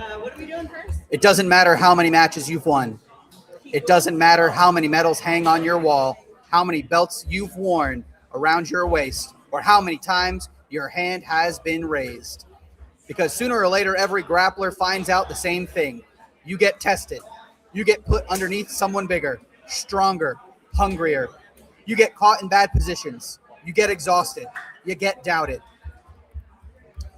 What are we doing first? It doesn't matter how many matches you've won. It doesn't matter how many medals hang on your wall, how many belts you've worn around your waist, or how many times your hand has been raised. Because sooner or later, every grappler finds out the same thing. You get tested. You get put underneath someone bigger, stronger, hungrier. You get caught in bad positions. You get exhausted. You get doubted.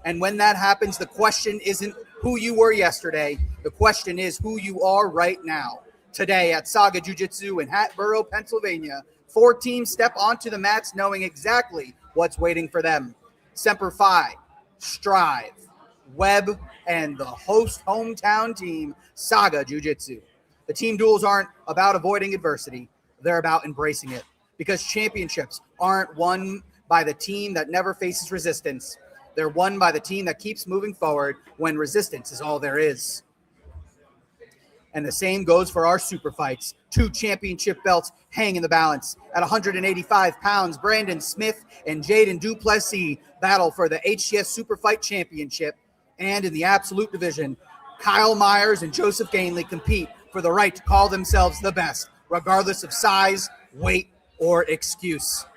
And when that happens, the question isn't who you were yesterday. The question is who you are right now. Today at Saga Jiu Jitsu in Hatboro, Pennsylvania, 4 teams step onto the mats knowing exactly what's waiting for them. Semper Fi, Strive, Webb, and the host hometown team, Saga Jiu Jitsu. The team duels aren't about avoiding adversity. They're about embracing it. Because championships aren't won by the team that never faces resistance. They're won by the team that keeps moving forward when resistance is all there is. And the same goes for our super fights. 2 championship belts hang in the balance. At 185 pounds, Brandon Smith and Jaden Duplessis battle for the HCS Super Fight Championship. And in the absolute division, Kyle Myers and Joseph Gainley compete for the right to call themselves the best, regardless of size, weight, or excuse.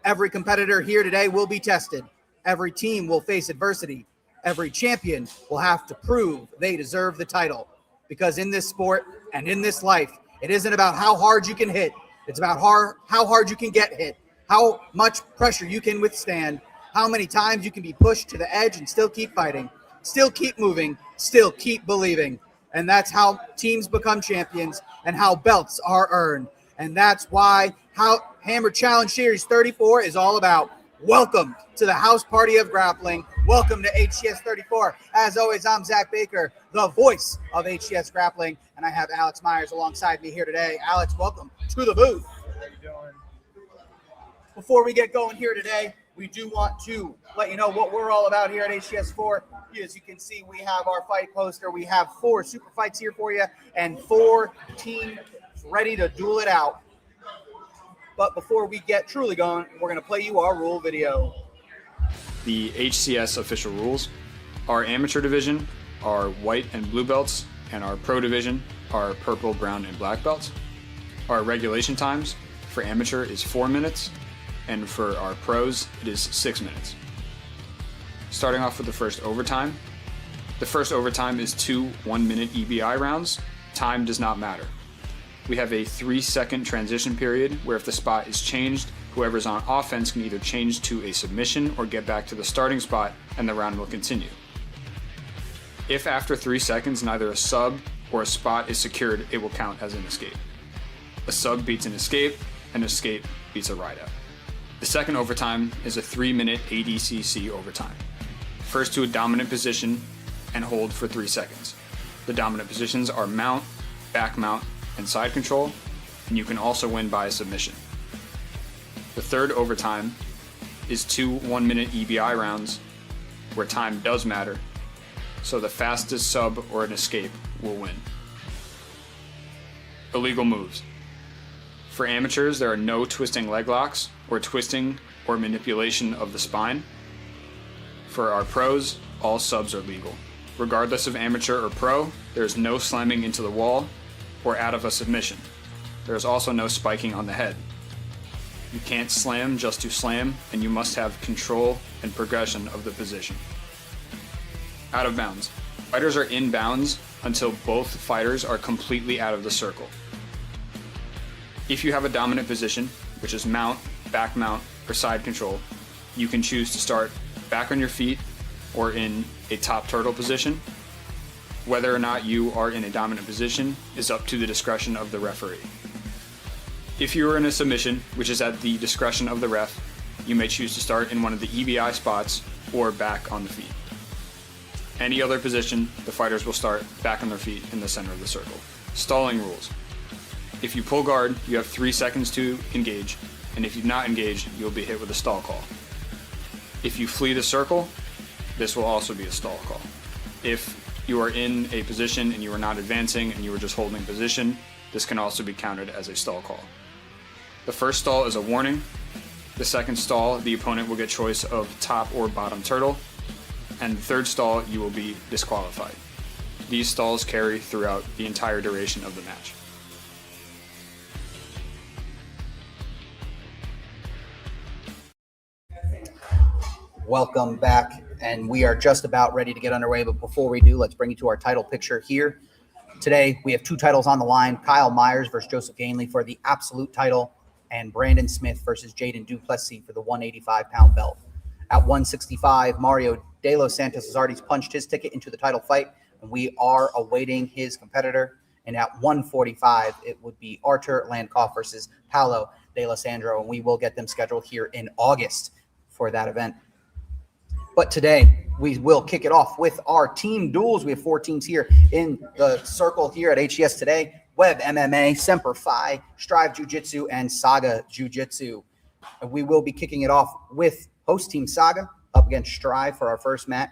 Every competitor here today will be tested. Every team will face adversity. Every champion will have to prove they deserve the title. Because in this sport and in this life, it isn't about how hard you can hit. It's about how hard you can get hit, how much pressure you can withstand, how many times you can be pushed to the edge and still keep fighting, still keep moving, still keep believing. And that's how teams become champions and how belts are earned. And that's why how Hammer Challenge Series 34 is all about. Welcome to the house party of grappling. Welcome to HCS 34. As always, I'm Zach Baker, the voice of HCS grappling, and I have Alex Myers alongside me here today. Alex, welcome to the booth. How you doing? Before we get going here today, we do want to let you know what we're all about here at HCS 4. As you can see, we have our fight poster. We have 4 super fights here for you and 4 teams ready to duel it out. But before we get truly going, we're going to play you our rule video. The HCS official rules. Our amateur division are white and blue belts, and our pro division are purple, brown, and black belts. Our regulation times for amateur is 4 minutes, and for our pros, it is 6 minutes. Starting off with the first overtime. The first overtime is 2 one-minute EBI rounds. Time does not matter. We have a 3-second transition period where if the spot is changed, whoever's on offense can either change to a submission or get back to the starting spot, and the round will continue. If after 3 seconds neither a sub or a spot is secured, it will count as an escape. A sub beats an escape beats a ride out. The second overtime is a 3-minute ADCC overtime. First to a dominant position and hold for 3 seconds. The dominant positions are mount, back mount, and side control, and you can also win by a submission. The third overtime is 2 1-minute EBI rounds where time does matter, so the fastest sub or an escape will win. Illegal moves. For amateurs, there are no twisting leg locks or twisting or manipulation of the spine. For our pros, all subs are legal. Regardless of amateur or pro, there is no slamming into the wall or out of a submission. There is also no spiking on the head. You can't slam just to slam, and you must have control and progression of the position. Out of bounds. Fighters are in bounds until both fighters are completely out of the circle. If you have a dominant position, which is mount, back mount, or side control, you can choose to start back on your feet or in a top turtle position. Whether or not you are in a dominant position is up to the discretion of the referee. If you are in a submission, which is at the discretion of the ref, you may choose to start in one of the EBI spots or back on the feet. Any other position, the fighters will start back on their feet in the center of the circle. Stalling rules. If you pull guard, you have 3 seconds to engage, and if you've not engaged, you'll be hit with a stall call. If you flee the circle, this will also be a stall call. If you are in a position and you are not advancing and you are just holding position, this can also be counted as a stall call. The first stall is a warning. The second stall, the opponent will get choice of top or bottom turtle. And the third stall, you will be disqualified. These stalls carry throughout the entire duration of the match. Welcome back, and we are just about ready to get underway, but before we do, let's bring you to our title picture here. Today, we have two titles on the line, Kyle Myers versus Joseph Gainley for the absolute title, and Brandon Smith versus Jaden Duplessis for the 185-pound belt. At 165, Mario De Los Santos has already punched his ticket into the title fight, and we are awaiting his competitor. And at 145, it would be Artur Landkoff versus Paulo De La Sandro, and we will get them scheduled here in August for that event. But today, we will kick it off with our team duels. We have 4 teams here in the circle here at HES today. Web MMA, Semper Fi, Strive Jiu Jitsu, and Saga Jiu Jitsu. We will be kicking it off with host team Saga up against Strive for our first match.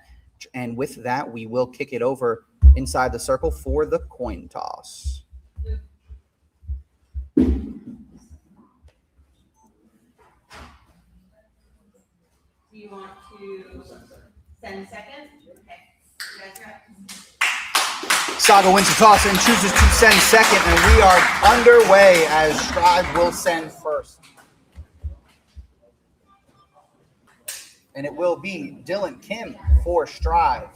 And with that, we will kick it over inside the circle for the coin toss. Do you want to send second? Okay. You guys are up. Saga wins the toss and chooses to send second, and we are underway as Strive will send first. And it will be Dylan Kim for Strive.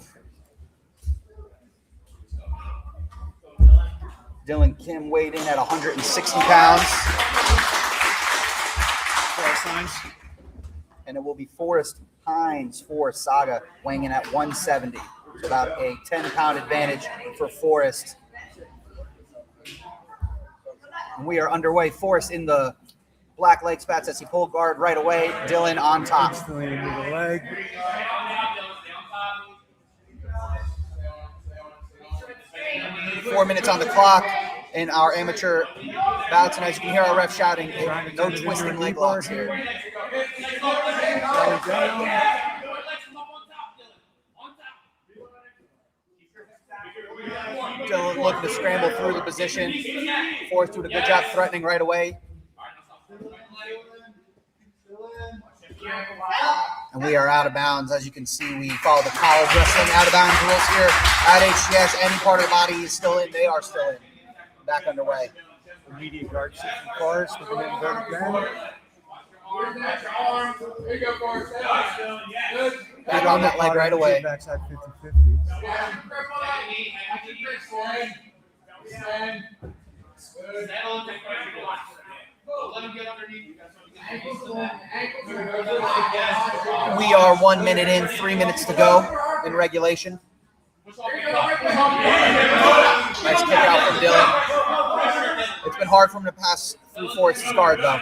Dylan Kim weighed in at 160 pounds. And it will be Forrest Hines for Saga, weighing in at 170. So about a 10-pound advantage for Forrest. And we are underway. Forrest in the black leg spats as he pull guard right away. Dylan on top. Instantly into the leg. 4 minutes on the clock in our amateur bouts, and as you can hear our ref shouting, no twisting leg locks here. Dylan looking to scramble through the position. Forrest doing a good job threatening right away. And we are out of bounds. As you can see, we follow the college wrestling out of bounds rules here at HGS. Any part of the body is still in. They are still in. Back underway. Immediate guard shifting Forrest with an invert again. Back on that leg right away. Backside 50-50. We are 1 minute in, 3 minutes to go in regulation. Nice kick out from Dylan. It's been hard for him to pass through Forrest's guard, though.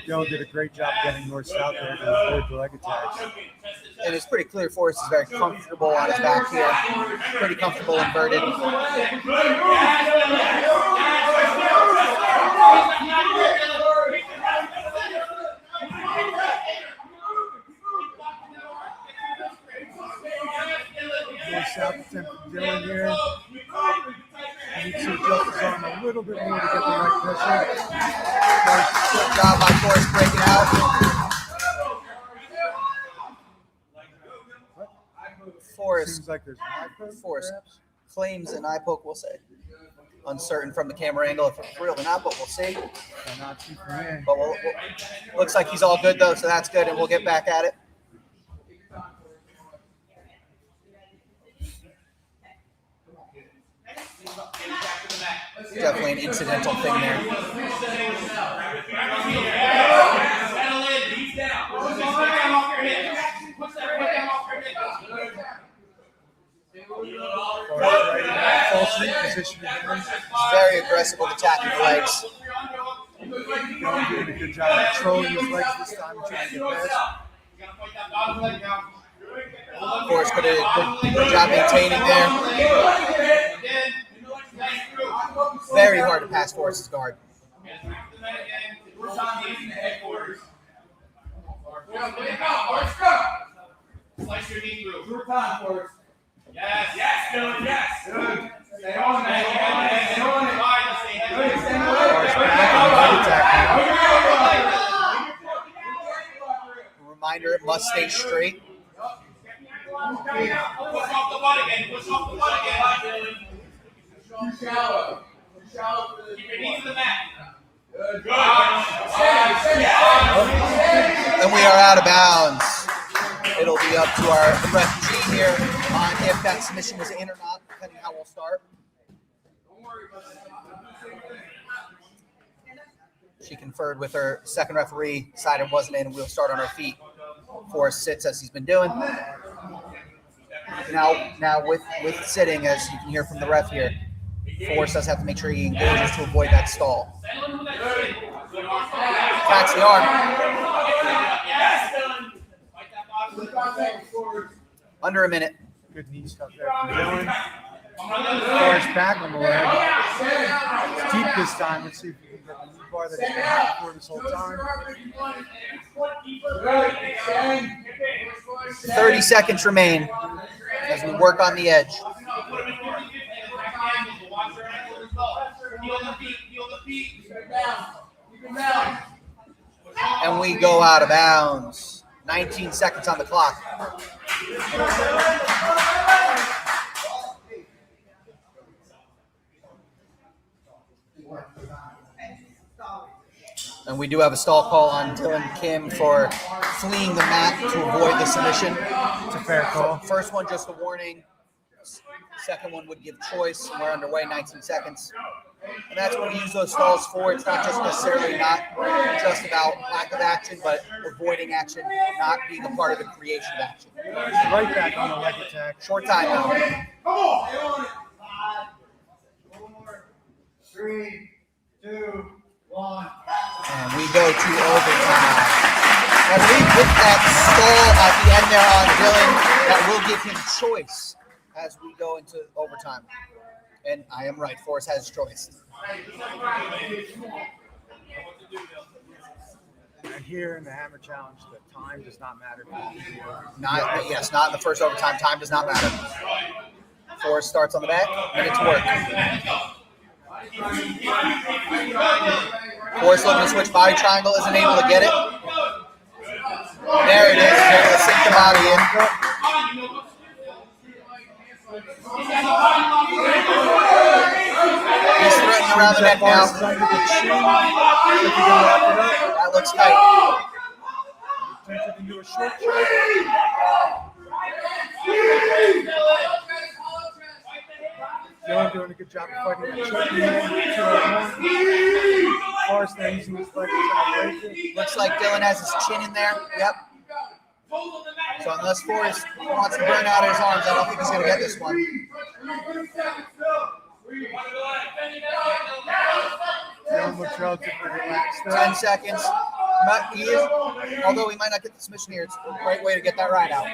Dylan did a great job getting north-south there to avoid the leg attacks. And it's pretty clear Forrest is very comfortable on his back here. Pretty comfortable inverted. North-south attempt from Dylan here. You need to adjust his arm a little bit more to get the right pressure. Good job by Forrest breaking out. Forrest, Seems like there's an eye poke, Forrest perhaps. claims an eye poke, we'll say. Uncertain from the camera angle if it's real or not, but we'll see. Not too far in. But looks like he's all good, though, so that's good, and we'll get back at it. Definitely an incidental thing there. Full sleep position again. Very aggressive with attacking the legs. Dylan doing a good job controlling his legs this time, trying to get past. Forrest did a good job maintaining there. Very hard to pass Forrest's guard. Slice your knee through. Through time, Forrest. Yes, yes, Dylan, yes. Good. Stay on it, stay on it. Reminder, it must stay straight. Too shallow. Keep your knees to the mat. Good. And we are out of bounds. It'll be up to our referee here on if that submission is in or not, depending how we'll start. She conferred with her second referee, decided wasn't in, we'll start on our feet. Forrest sits as he's been doing. Now with sitting, as you can hear from the ref here, Forrest does have to make sure he engages to avoid that stall. Catch the arm. Under a minute. Good knee stuff there from Dylan. Forrest back on the leg. It's deep this time. Let's see if we can get the knee bar that he's been looking for this whole time. 30 seconds remain as we work on the edge. And we go out of bounds. 19 seconds on the clock. And we do have a stall call on Dylan Kim for fleeing the mat to avoid the submission. It's a fair call. First one, just a warning. Second one would give choice. We're underway, 19 seconds. And that's what we use those stalls for. It's not just necessarily not just about lack of action, but avoiding action, not being a part of the creation of action. Right back on the leg attack. Short time now. Come on. 5, 4, 3, 2, 1. And we go to overtime. And we put that stall at the end there on Dylan that will give him choice as we go into overtime. And I am right, Forrest has choice. And here in the Hammer Challenge, the time does not matter. Not in the first overtime. Time does not matter. Forrest starts on the back, and it's work. Forrest looking to switch body triangle, isn't able to get it. There it is. Able to sink the body in. He's threatening around the neck now. That looks tight. Turns it into a short Dylan doing a good job of fighting that choke. Forrest there using his leg to break it. Looks like Dylan has his chin in there. Yep. So unless Forrest wants to burn out his arms, I don't think he's going to get this one. Dylan looks relatively relaxed there. 10 seconds. Although he might not get the submission here, it's a great way to get that ride out.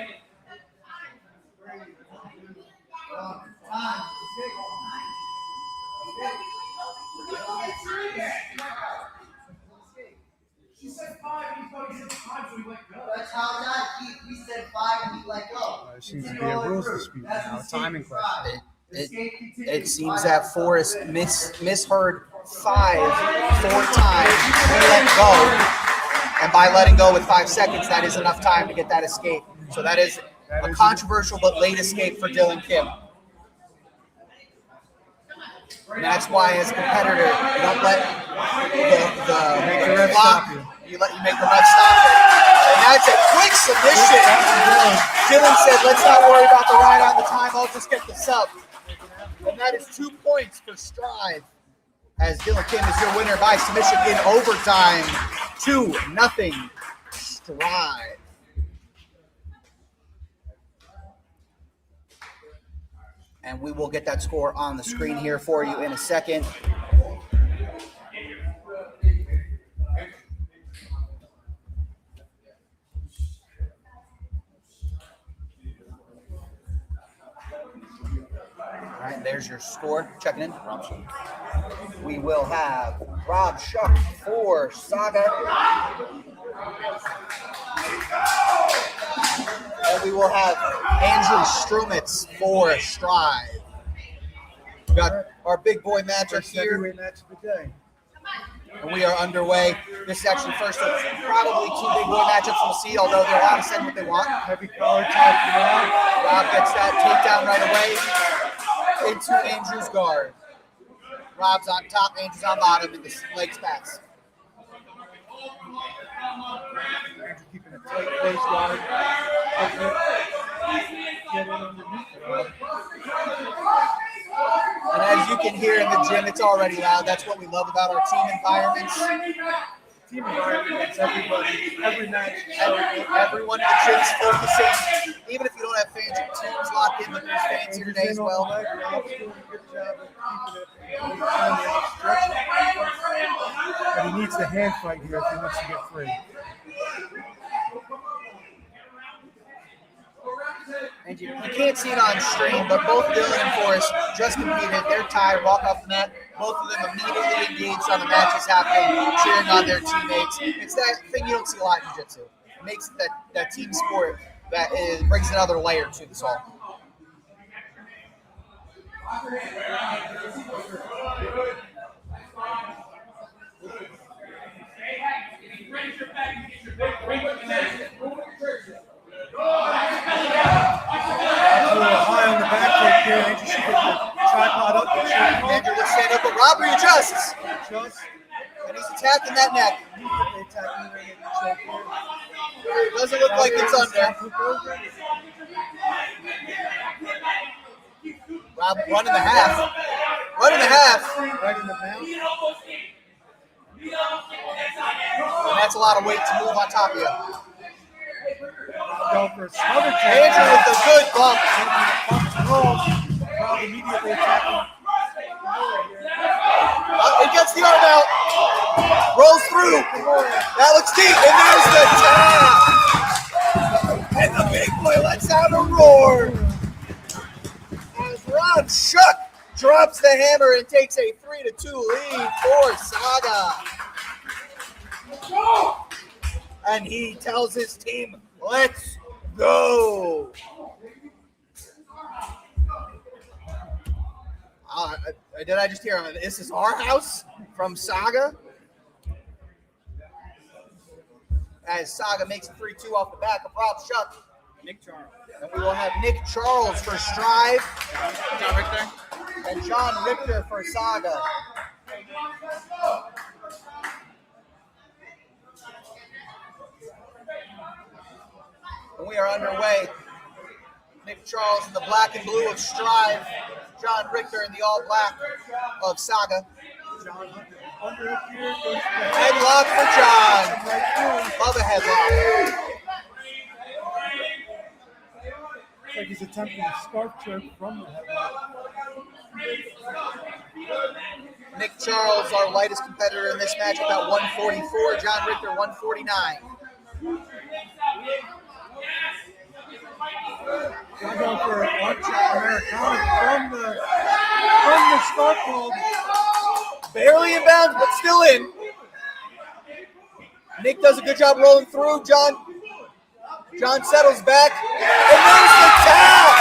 She said 5, and he thought he said 5, so he let go. That's how that we said 5 and he let go. There seems to be a rules dispute now, a timing question. It seems that Forrest misheard 5 4 times. He let go. And by letting go with 5 seconds, that is enough time to get that escape. So that is a controversial but late escape for Dylan Kim. And that's why, as a competitor, you don't let the ref stop you. You make the ref stop it. And that's a quick submission. Dylan said, let's not worry about the ride on the time. I'll just get the sub. And that is 2 points for Strive, as Dylan Kim is your winner by submission in overtime. 2-0 Strive. And we will get that score on the screen here for you in a second. All right, there's your score. Checking in. We will have Rob Shuck for Saga. And we will have Andrew Strumitz for Strive. We got our big boy matchup here. Heavyweight match of the day. And we are underway. This is actually first of probably 2 big boy matchups we'll see, although they're allowed to send what they want. Heavy collar tie. Rob gets that takedown right away into Andrew's guard. Rob's on top, Andrew's on bottom, and the legs pass. Andrew keeping a tight close guard. Get in underneath. And as you can hear in the gym, it's already loud. That's what we love about our team environments. Team environment makes everybody, every match. Everyone in the gym's focusing. Even if you don't have fans, your team's locked in, but there's fans here today as well. Rob's doing a good job of keeping it. But he needs the hand fight here if he wants to get free. And you can't see it on stream, but both Dylan and Forrest just competed. They're tired, walk off the mat. Both of them immediately engaged on the matches happening, cheering on their teammates. It's that thing you don't see a lot in jiu-jitsu. It makes that team sport that brings another layer to this all. A little high on the back kick here. Andrew should get the tripod up. Andrew looks stand up, but Robert adjusts. Just And he's attacking that neck. immediately attacking the choke here. It doesn't look like it's under. Rob, 1.5. 1.5. Right in the mouth. And that's a lot of weight to move on top of you. Going for a smothered Andrew with a good bump. Rob immediately attacking. It gets the arm out. Rolls through. That looks deep. And there's the tap. And the big boy lets out a roar. As Rob Shuck drops the hammer and takes a 3-2 lead for Saga. And he tells his team, let's go. Did I just hear him? This is our house from Saga. As Saga makes a 3-2 off the back of Rob Shuck. Nick Charles. And we will have Nick Charles for Strive. John Richter. And John Richter for Saga. And we are underway. Nick Charles in the black and blue of Strive. John Richter in the all black of Saga. Headlock for John. Love a headlock. Looks like he's attempting a scarf choke from the headlock. Nick Charles, our lightest competitor in this match, about 144. John Richter, 149. I'm going for an archer Americana from the scarf hold. Barely in bounds, but still in. Nick does a good job rolling through. John settles back. And there's the tap!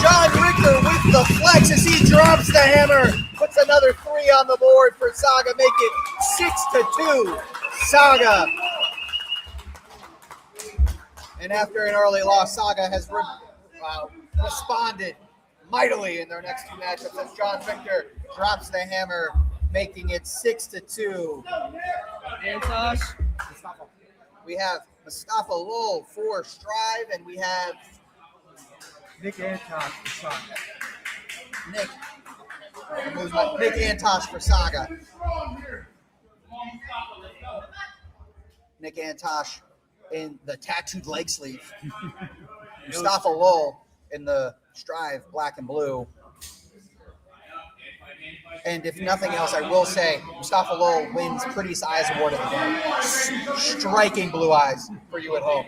John Richter with the flex as he drops the hammer. Puts another 3 on the board for Saga. Make it 6-2. Saga. And after an early loss, Saga has responded mightily in their next 2 matchups as John Richter drops the hammer, making it 6-2. We have Mustafa Lowell for Strive, and we have Nick Antosh for Saga. Nick Antosh for Saga. Nick Antosh in the tattooed leg sleeve. Mustafa Lowell in the Strive black and blue. And if nothing else, I will say Mustafa Lowell wins Prettiest Eyes Award of the day. Striking blue eyes for you at home.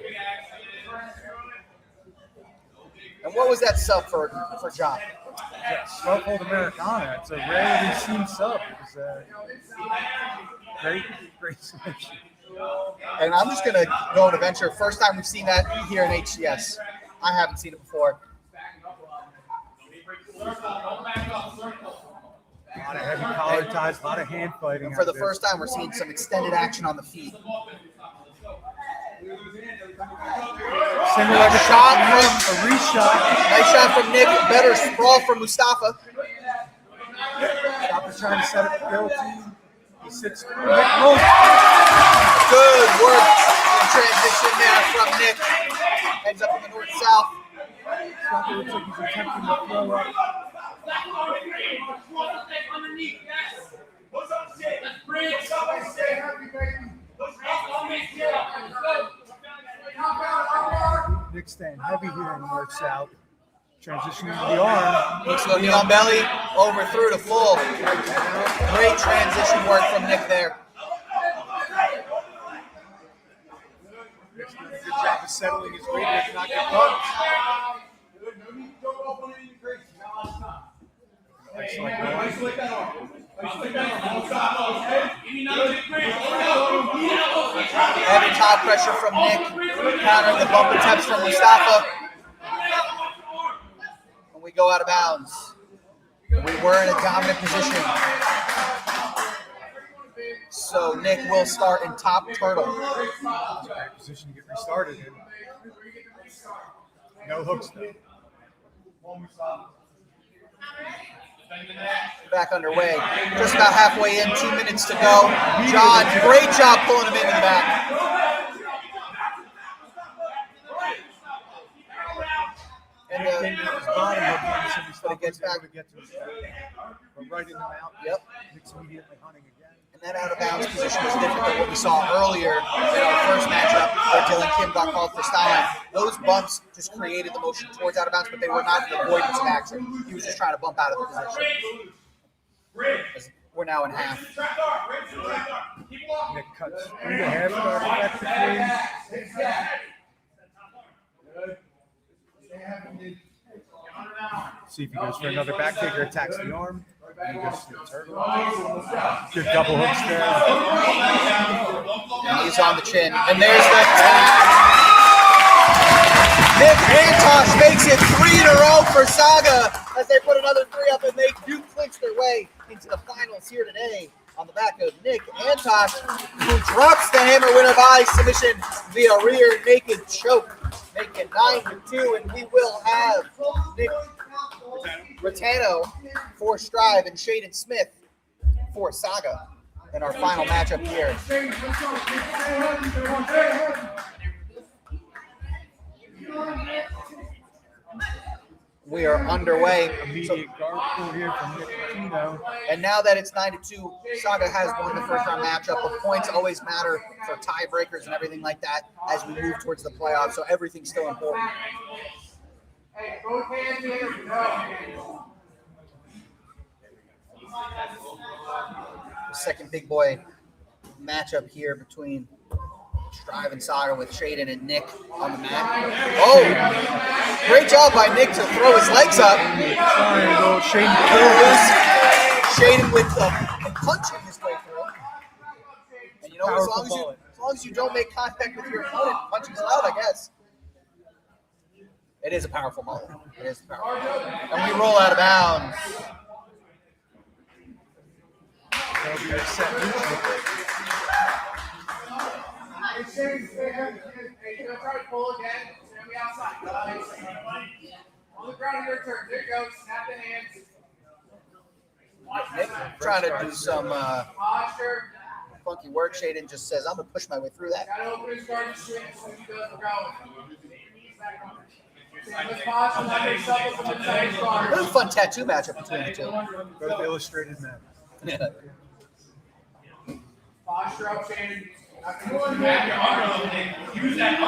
And what was that sub for John? Scarf hold Americana. It's a rarely seen sub. It was great submission. And I'm just going to go on a venture. First time we've seen that here in HCS. I haven't seen it before. A lot of heavy collar ties, a lot of hand fighting. And for the first time, we're seeing some extended action on the feet. Similar shot from a reshot. Nice shot from Nick. Better sprawl from Mustafa. Stopper trying to set up the guillotine. He sits through. Nick rolls. Good work in transition there from Nick. Ends up in the north-south. Stopper looks like he's attempting to throw up. Nick staying heavy here in north-south. Transitioning to the arm. Looks to the on belly, over through to full. Great transition work from Nick there. Nick's doing a good job of settling his weight and not get bumped. Heavy top pressure from Nick, countering the bump attempts from Mustafa. And we go out of bounds. We were in a dominant position. So Nick will start in top turtle. Back position to get restarted. No hooks though. Back underway. Just about halfway in, 2 minutes to go. John, great job pulling him into the back. And but it gets back to get to his back. But right in the mouth. Yep. Nick's immediately hunting again. And that out of bounds position was different than what we saw earlier in our first matchup where Dylan Kim got called for styling. Those bumps just created the motion towards out of bounds, but they were not an avoidance of action. He was just trying to bump out of the position. We're now in half. Nick cuts through the half guard effectively. See if he goes for another back taker, attacks the arm. And he goes to the turtle. Good double hooks there. And he's on the chin. And there's the Nick Antosh makes it 3 in a row for Saga as they put another 3 up and they do clinch their way into the finals here today on the back of Nick Antosh, who drops the hammer winner by submission via rear naked choke, making it 9-2, and we will have Nick Ratano for Strive and Jaden Smith for Saga in our final matchup here. We are underway. Immediate guard pull here from Nick Ratano. And now that it's 9-2, Saga has won the first round matchup, but points always matter for tiebreakers and everything like that as we move towards the playoffs, so everything's still important. Hey, both hands in. No. Second big boy matchup here between Strive and Saga with Jaden and Nick on the mat. Oh, great job by Nick to throw his legs up. Triangle, Jaden with punching his way through. And you know, as long as you don't make contact with your opponent, punching's allowed, I guess. It is a powerful mullet. It is powerful. And we roll out of bounds. That'll be a set neutral. Hey, don't try to pull again. Stand me outside. On the ground, your turn. There you go. Snap the hands. Nick trying to do some Posture. funky work. Jaden just says, I'm going to push my way through that. Gotta open his guard and swing as soon as he does the ground. This posture, let yourself up from inside his guard. Really fun tattoo matchup between the two. Both illustrated men. Posture up, Shannon. Use that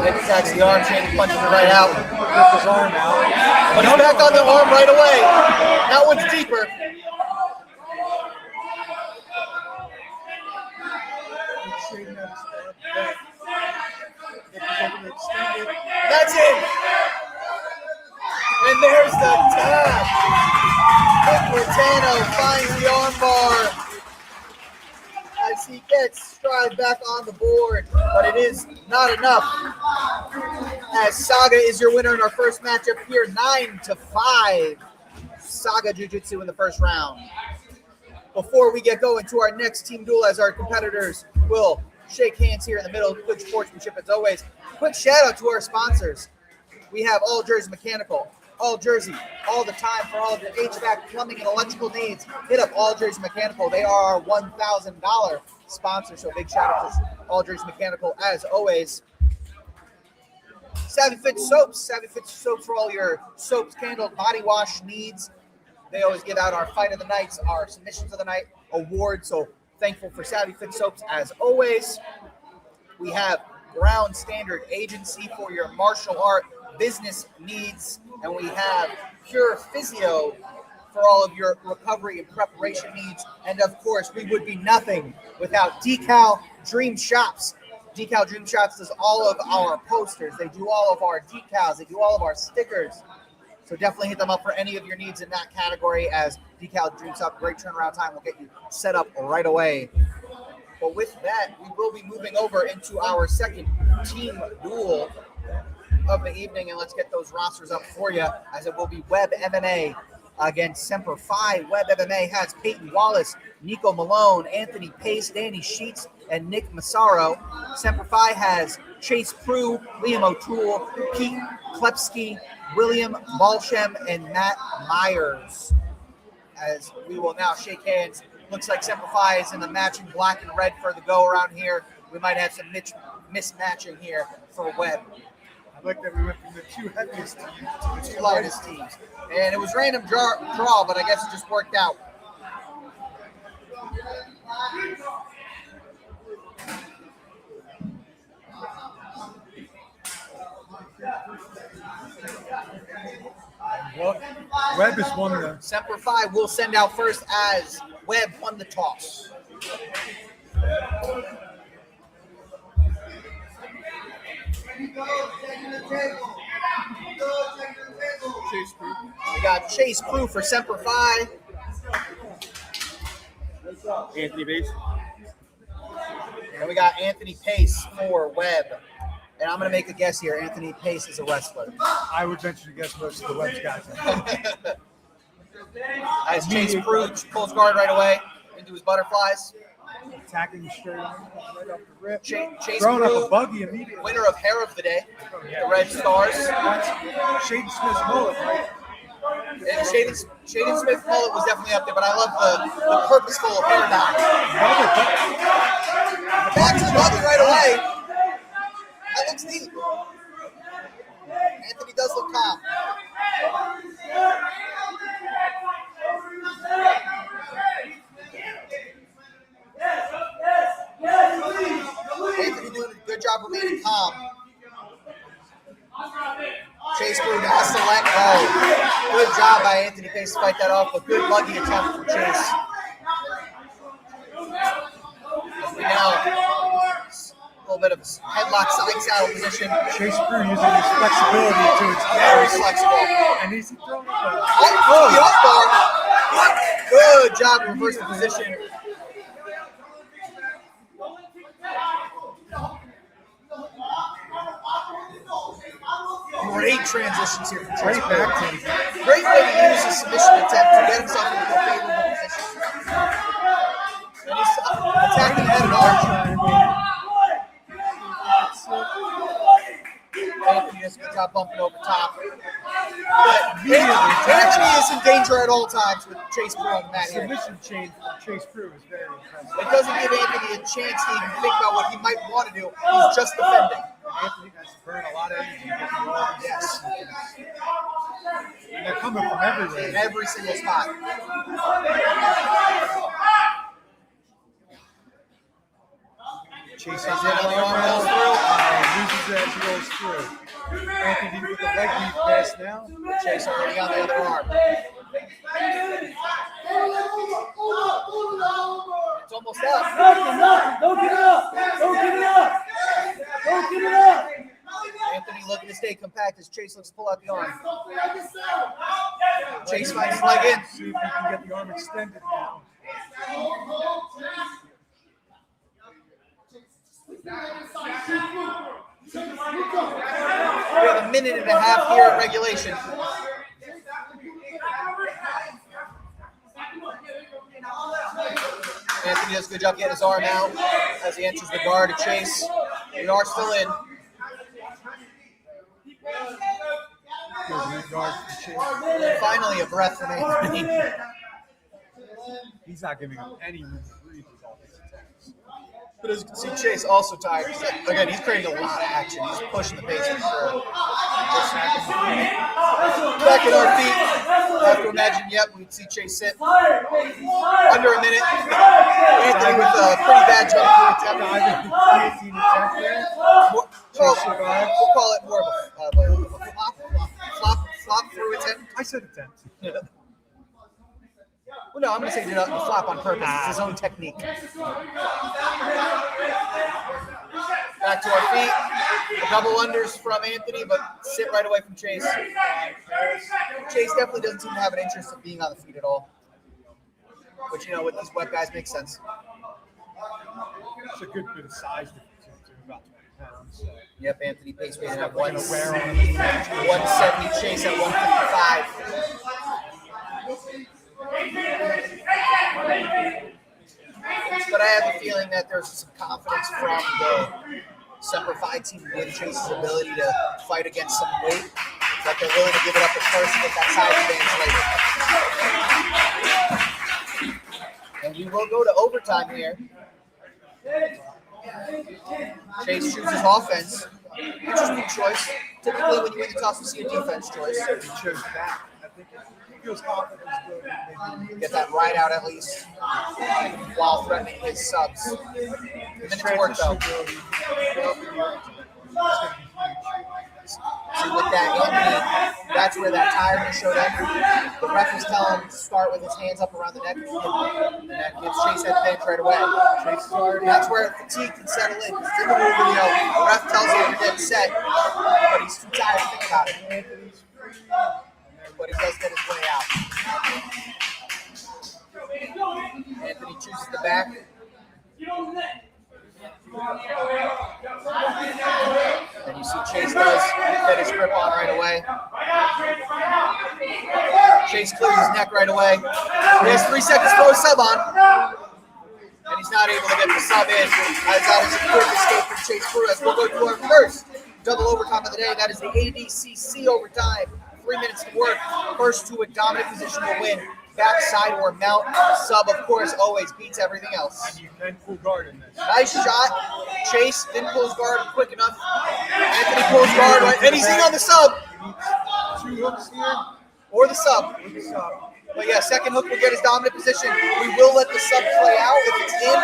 Nick attacks the arm, Jaden punches it right out. Rip his arm out. But he's back on the arm right away. That one's deeper. That's it. And there's the tap. Nick Ratano finds the armbar as he gets Strive back on the board, but it is not enough. As Saga is your winner in our first matchup here, 9-5. Saga Jiu Jitsu in the first round. Before we get going to our next team duel, as our competitors will shake hands here in the middle, good sportsmanship as always. Quick shout out to our sponsors. We have All Jersey Mechanical, All Jersey, all the time for all of your HVAC, plumbing, and electrical needs. Hit up All Jersey Mechanical. They are our $1,000 sponsor, so big shout out to All Jersey Mechanical as always. Savvy Fit Soaps. Savvy Fit Soaps for all your soaps, candle, body wash needs. They always give out our Fight of the Nights, our Submissions of the Night award, so thankful for Savvy Fit Soaps as always. We have Ground Standard Agency for your martial art business needs, and we have Pure Physio for all of your recovery and preparation needs. And of course, we would be nothing without Decal Dream Shops. Decal Dream Shops does all of our posters. They do all of our decals. They do all of our stickers. So definitely hit them up for any of your needs in that category, as Decal Dream Shop, great turnaround time, will get you set up right away. But with that, we will be moving over into our second team duel of the evening, and let's get those rosters up for you, as it will be Web MMA against Semper Fi. Web MMA has Peyton Wallace, Nico Malone, Anthony Pace, Danny Sheets, and Nick Massaro. Semper Fi has Chase Prue, Liam O'Toole, Pete Klepsky, William Balshem, and Matt Myers. As we will now shake hands. Looks like Semper Fi is in the matching black and red for the go around here. We might have some mismatching here for Web. I like that we went from the two heaviest teams to The two lightest teams. And it was random draw, but I guess it just worked out. Well, Webb has won the. Semper Fi will send out first, as Webb won the toss. We got Chase Prue for Semper Fi. Anthony Pace. And we got Anthony Pace for Webb. And I'm going to make a guess here. Anthony Pace is a wrestler. I would venture to guess most of the Webb's guys. As Chase Prue pulls guard right away into his butterflies. Attacking straight on, right off the rip. Chase Throwing up Prue, a buggy immediately. winner of Hair of the Day, the Red Stars. That's Shaden Smith's mullet, right? And Shaden Smith mullet was definitely up there, but I love the purposeful hair dye. Back to the buggy right away. That looks neat. Anthony does look calm. Anthony doing a good job remaining calm. Chase Prue has to let go. Good job by Anthony Pace to fight that off, but good buggy attempt from Chase. As we now, a little bit of a headlock side saddle position. Chase Prue using his flexibility to its Very utmost. flexible. And he's throwing up a Oh, the off bar. Good job to reverse the position. Great transitions here from great Chase Prue. back take. Great way to use his submission attempt to get himself into a favorable position. And he's attacking head and arm. Anthony does a good job bumping over top. But Anthony is in danger at all times with Chase Prue on that here. Submission chain from Chase Prue is very impressive. It doesn't give Anthony a chance to even think about what he might want to do. He's just defending. Anthony has to burn a lot of energy. To get through all these Yes. submissions. And they're coming from everywhere. In every single spot. Chase Is it on the arm rolls loses it as he rolls through. Anthony with the leg lead pass now. Chase already on the other arm. It's almost up. Don't give it up! Don't give it up! Don't give it up! Anthony looking to stay compact as Chase looks to pull out the arm. Chase finds his leg in. See if he can get the arm extended now. We have a minute and a half here at regulation. Anthony does a good job getting his arm out as he enters the guard to Chase. We are still in. Good lead guard from Chase. Finally, a breath from Anthony. He's not giving up any room to breathe with all these attacks. But as you can see, Chase also tired. Again, he's creating a lot of action. He's pushing the pace for sure. Back at our feet. I have to imagine, we'd see Chase sit under a minute. Anthony with a pretty bad jump through attempt. We'll call it more of a flop through attempt. I said attempt. Well, no, I'm going to say he did a flop on purpose. It's his own technique. Back to our feet. A double unders from Anthony, but sit right away from Chase. Chase definitely doesn't seem to have an interest in being on the feet at all. Which, with these web guys makes sense. It's a good bit of size difference to about 20 pounds. So. Yep, Anthony pace weighted at 170, Chase at 155. But I have a feeling that there's some confidence from the Semper Fi team with Chase's ability to fight against some weight, that they're willing to give it up at first and get that side advantage later. And we will go to overtime here. Chase chooses offense. Interesting choice. Typically, when you win the toss, we see a defense choice. He chose that. I think he feels confident. Get that right out at least while threatening his subs. The minutes work though. See, with that Anthony, that's where that tiredness showed up. The ref was telling him to start with his hands up around the neck, and that gives Chase that bench right away. That's where fatigue can settle in. It's in the move video. The ref tells him to get set, but he's too tired to think about it. But he does get his way out. Anthony chooses the back. And you see Chase does get his grip on right away. Chase clears his neck right away. He has 3 seconds to throw a sub on. And he's not able to get the sub in. As that is a quick escape from Chase Cruz. We'll go to our first double overtime of the day. That is the ADCC overtime. 3 minutes to work. First to a dominant position will win. Backside or mount. Sub, of course, always beats everything else. And you can pull guard in this. Nice shot. Chase didn't pull his guard quick enough. Anthony pulls guard right. And he's in on the sub. 2 hooks here. Or the sub. But yeah, second hook will get his dominant position. We will let the sub play out if it's in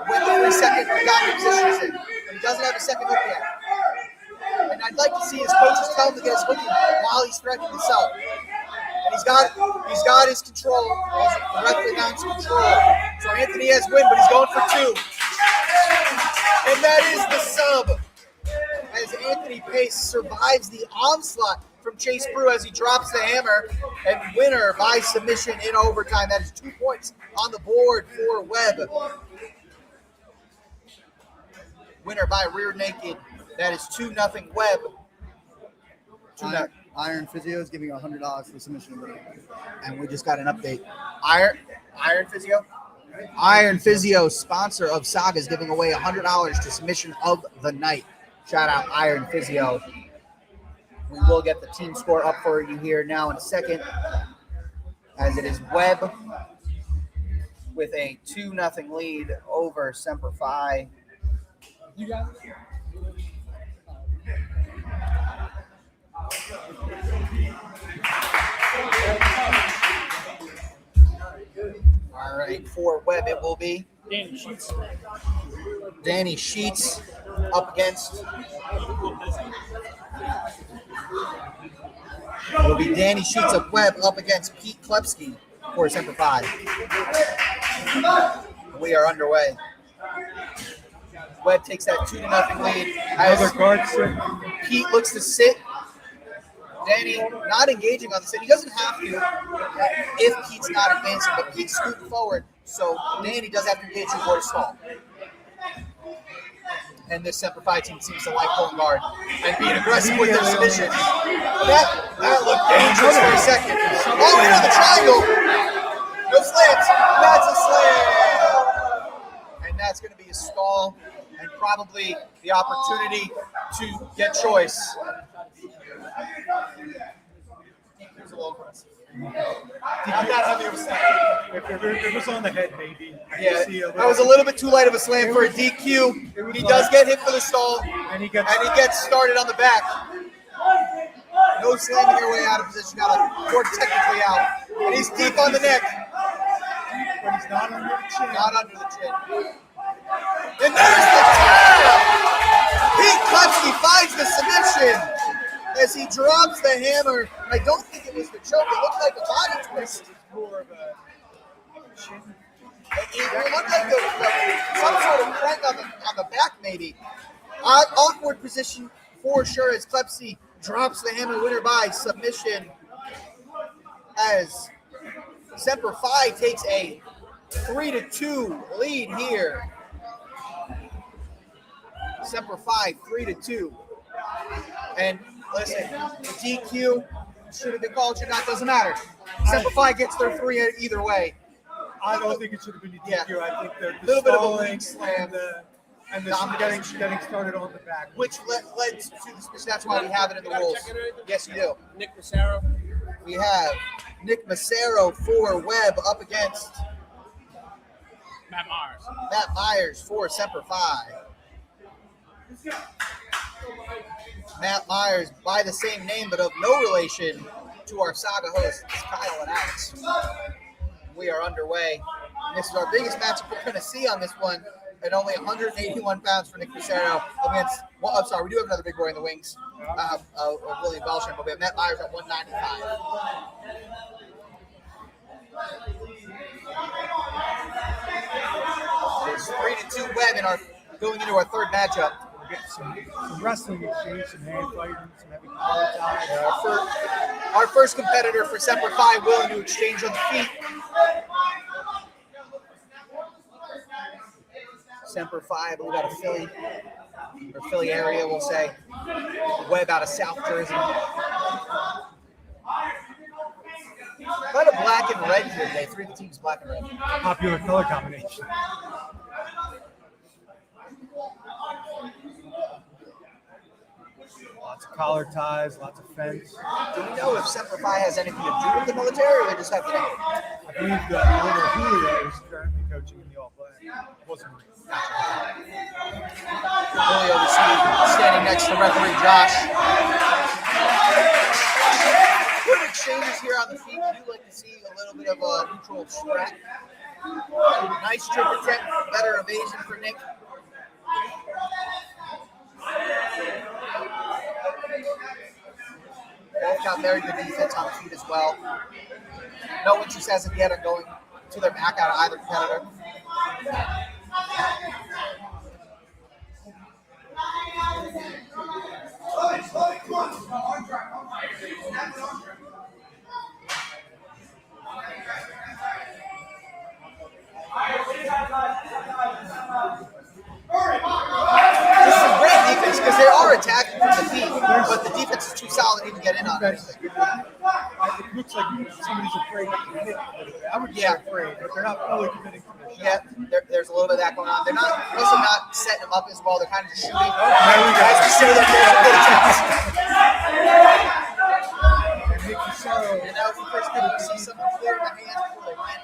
when the 3-second dominant position is in. But he doesn't have a second hook yet. And I'd like to see his coaches tell him to get his hooking while he's threatening the sub. And he's got his control. The ref announced control. So Anthony has win, but he's going for 2. And that is the sub. As Anthony Pace survives the onslaught from Chase Brew as he drops the hammer. And winner by submission in overtime. That is 2 points on the board for Webb. Winner by rear naked. That is 2-0 Webb. 2-0. Iron Physio is giving $100 for submission. And we just got an update. Iron Physio? Iron Physio, sponsor of Saga, is giving away $100 to submission of the night. Shout out Iron Physio. We will get the team score up for you here now in a second, as it is Webb with a 2-0 lead over Semper Fi. You got it. All right, for Webb it will be Danny Sheets up against. It'll be Danny Sheets of Webb up against Pete Klepski for Semper Fi. We are underway. Webb takes that 2-0 lead. Another guard sit. Pete looks to sit. Danny not engaging on the sit. He doesn't have to if Pete's not advancing, but Pete's scooting forward. So Danny does have to engage before to stall. And this Semper Fi team seems to like pulling guard and being aggressive with their submissions. That looked dangerous for a second. Oh, into the triangle. No slams. That's a slam. And that's going to be a stall and probably the opportunity to get choice. a little aggressive. Not that heavy of a slam. If it was on the head, maybe. Yeah, that was a little bit too light of a slam for a DQ. He does get hit for the stall, And he and he gets started on the back. No slamming your way out of position. Got a cord technically out. And he's deep on the neck. But he's not under the chin. Not under the chin. And there's the tap! Pete Klefsky finds the submission as he drops the hammer. I don't think it was the choke. It looked like a body twist. More of a chin. It looked like some sort of crank on the back, maybe. Awkward position for sure as Klefsky drops the hammer, winner by submission, as Semper Fi takes a 3-2 lead here. Semper Fi 3-2. And listen, the DQ should have been called, should not, doesn't matter. Semper Fi gets their 3 either way. I don't think it should have been a DQ. Yeah. I think the Little bit of a stalling weak slam. and the getting started on the back. Which led to the submission. That's why we have it in the rules. Yes, you do. Nick Massaro. We have Nick Massaro for Webb up against Matt Myers. Matt Myers for Semper Fi. Matt Myers by the same name, but of no relation to our Saga hosts, Kyle and Alex. We are underway. And this is our biggest matchup we're going to see on this one at only 181 pounds for Nick Massaro against, well, I'm sorry, we do have another big boy in the wings, William Belsham, but we have Matt Myers at 195. It's 3-2 Webb in our going into our third matchup. We're getting some wrestling exchange, some hand fighting, some heavy collar ties. Our first competitor for Semper Fi willing to exchange on the feet. Semper Fi, I believe, out of Philly, or Philly area, we'll say. Webb out of South Jersey. Kind of black and red here today. 3 of the teams black and red. Popular color combination. Lots of collar ties, lots of fence. Do we know if Semper Fi has anything to do with the military, or they just have the name? I believe the owner Julio is currently coaching in the All Black. Wasn't Marine. Julio, we see standing next to referee Josh. Good exchanges here on the feet. We do like to see a little bit of a neutral scrap. Nice trip attempt, better evasion for Nick. Both got very good defense on the feet as well. No interest as of yet on going to their back out of either competitor. This is great defense because they are attacking from the feet, but the defense is too solid to even get in on it. It looks like somebody's afraid to commit. I would say afraid, but they're not fully committing to the shot. Yeah, there's a little bit of that going on. They're also not setting them up as well. They're kind of just shooting. There we go. As we say that there's a good attempt. And Nick Massaro, And that was the first time we see someone clear the hands before they went.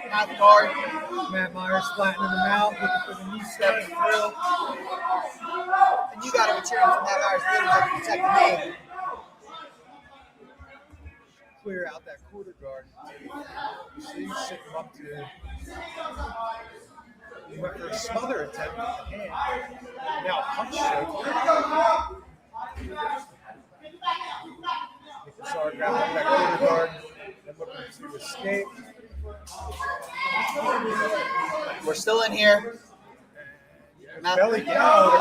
Out the guard. Matt Myers flattening them out, looking for the knee step. Stepping through. And you got to be cheering from that Myers leading to protect the name. Clear out that quarter guard. You see, he's sitting up to. He went for a smother attempt with the hand. Now punch choke. Nick Massaro grabbing that quarter guard and looking to escape. We're still in here. Belly down.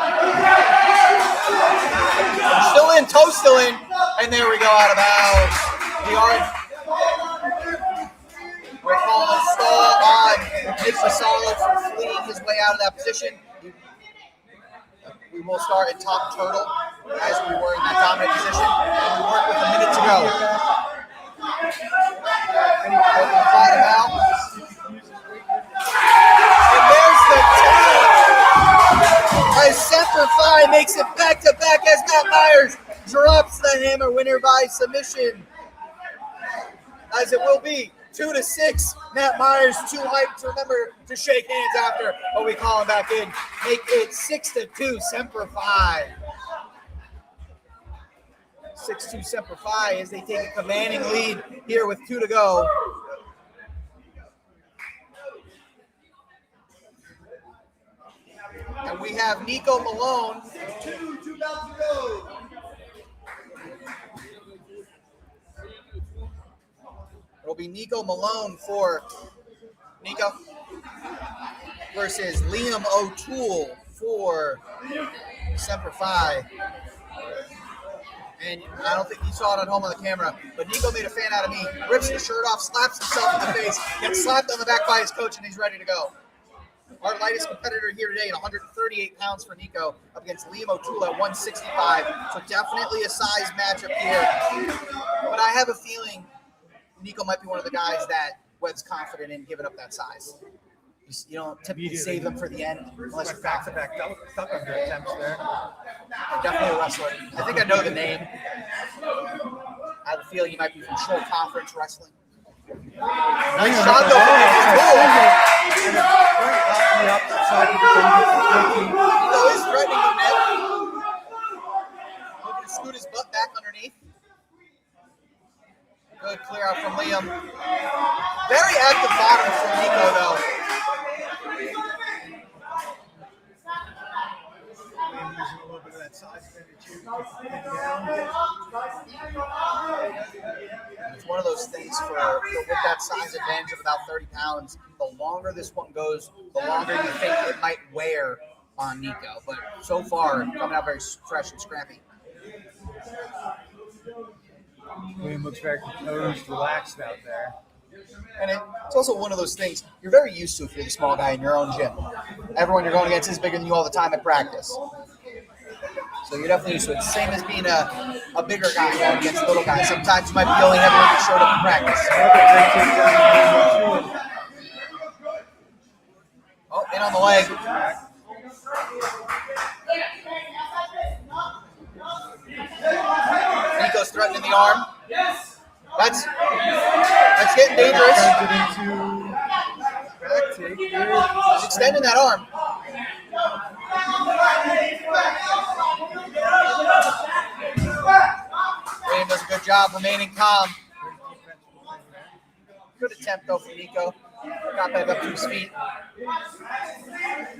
Still in, toe still in. And there we go, out of bounds. We're calling a stall on Nick Massaro for fleeing his way out of that position. We will start at top turtle as we were in that dominant position. And we work with a minute to go. And there's the tap. As Semper Fi makes it back to back as Matt Myers drops the hammer, winner by submission. As it will be 2-6. Matt Myers too hyped to remember to shake hands after, but we call him back in. Make it 6-2, Semper Fi. 6-2 Semper Fi as they take a commanding lead here with 2 to go. And we have Nico Malone. 2 about to go. It'll be Nico Malone for Nico versus Liam O'Toole for Semper Fi. And I don't think you saw it at home on the camera, but Nico made a fan out of me, rips the shirt off, slaps himself in the face, gets slapped on the back by his coach, and he's ready to go. Our lightest competitor here today at 138 pounds for Nico up against Liam O'Toole at 165. So definitely a size matchup here. But I have a feeling Nico might be one of the guys that was confident in giving up that size. You don't typically save them for the end unless you're confident. Back duck under attempts there. Definitely a wrestler. I think I know the name. I have a feeling he might be from Shoal Conference Wrestling. Nice shot though from O'Toole. Nico is threatening him now. Looking to scoot his butt back underneath. Good clear out from Liam. Very active bottom from Nico though. Using a little bit of that size It's one of those things with that size advantage of about 30 pounds, the longer this one goes, the longer you think it might wear on Nico. But so far, coming out very fresh and scrappy. William looks very composed, relaxed out there. And it's also one of those things you're very used to if you're the small guy in your own gym. Everyone you're going against is bigger than you all the time at practice. So you're definitely used to it. Same as being a bigger guy going against a little guy. Sometimes you might be the only heavyweight that showed up in practice. Oh, in on the leg. Nico's threatening the arm. That's getting dangerous. He's extending that arm. William does a good job remaining calm. Good attempt though from Nico. Got back up to his feet.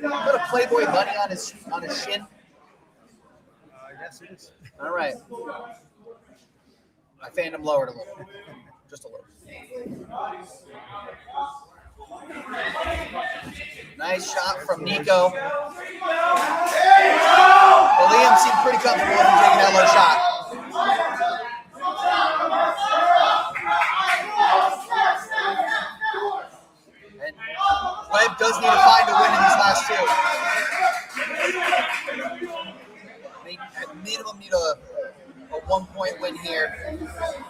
Put a Playboy bunny on his shin. Yes, it is. All right. I fanned him lowered a little. Just a little. Nice shot from Nico. Well, Liam seemed pretty comfortable with him taking that low shot. And Webb does need to find a win in these last two. They at minimum need a 1-point win here.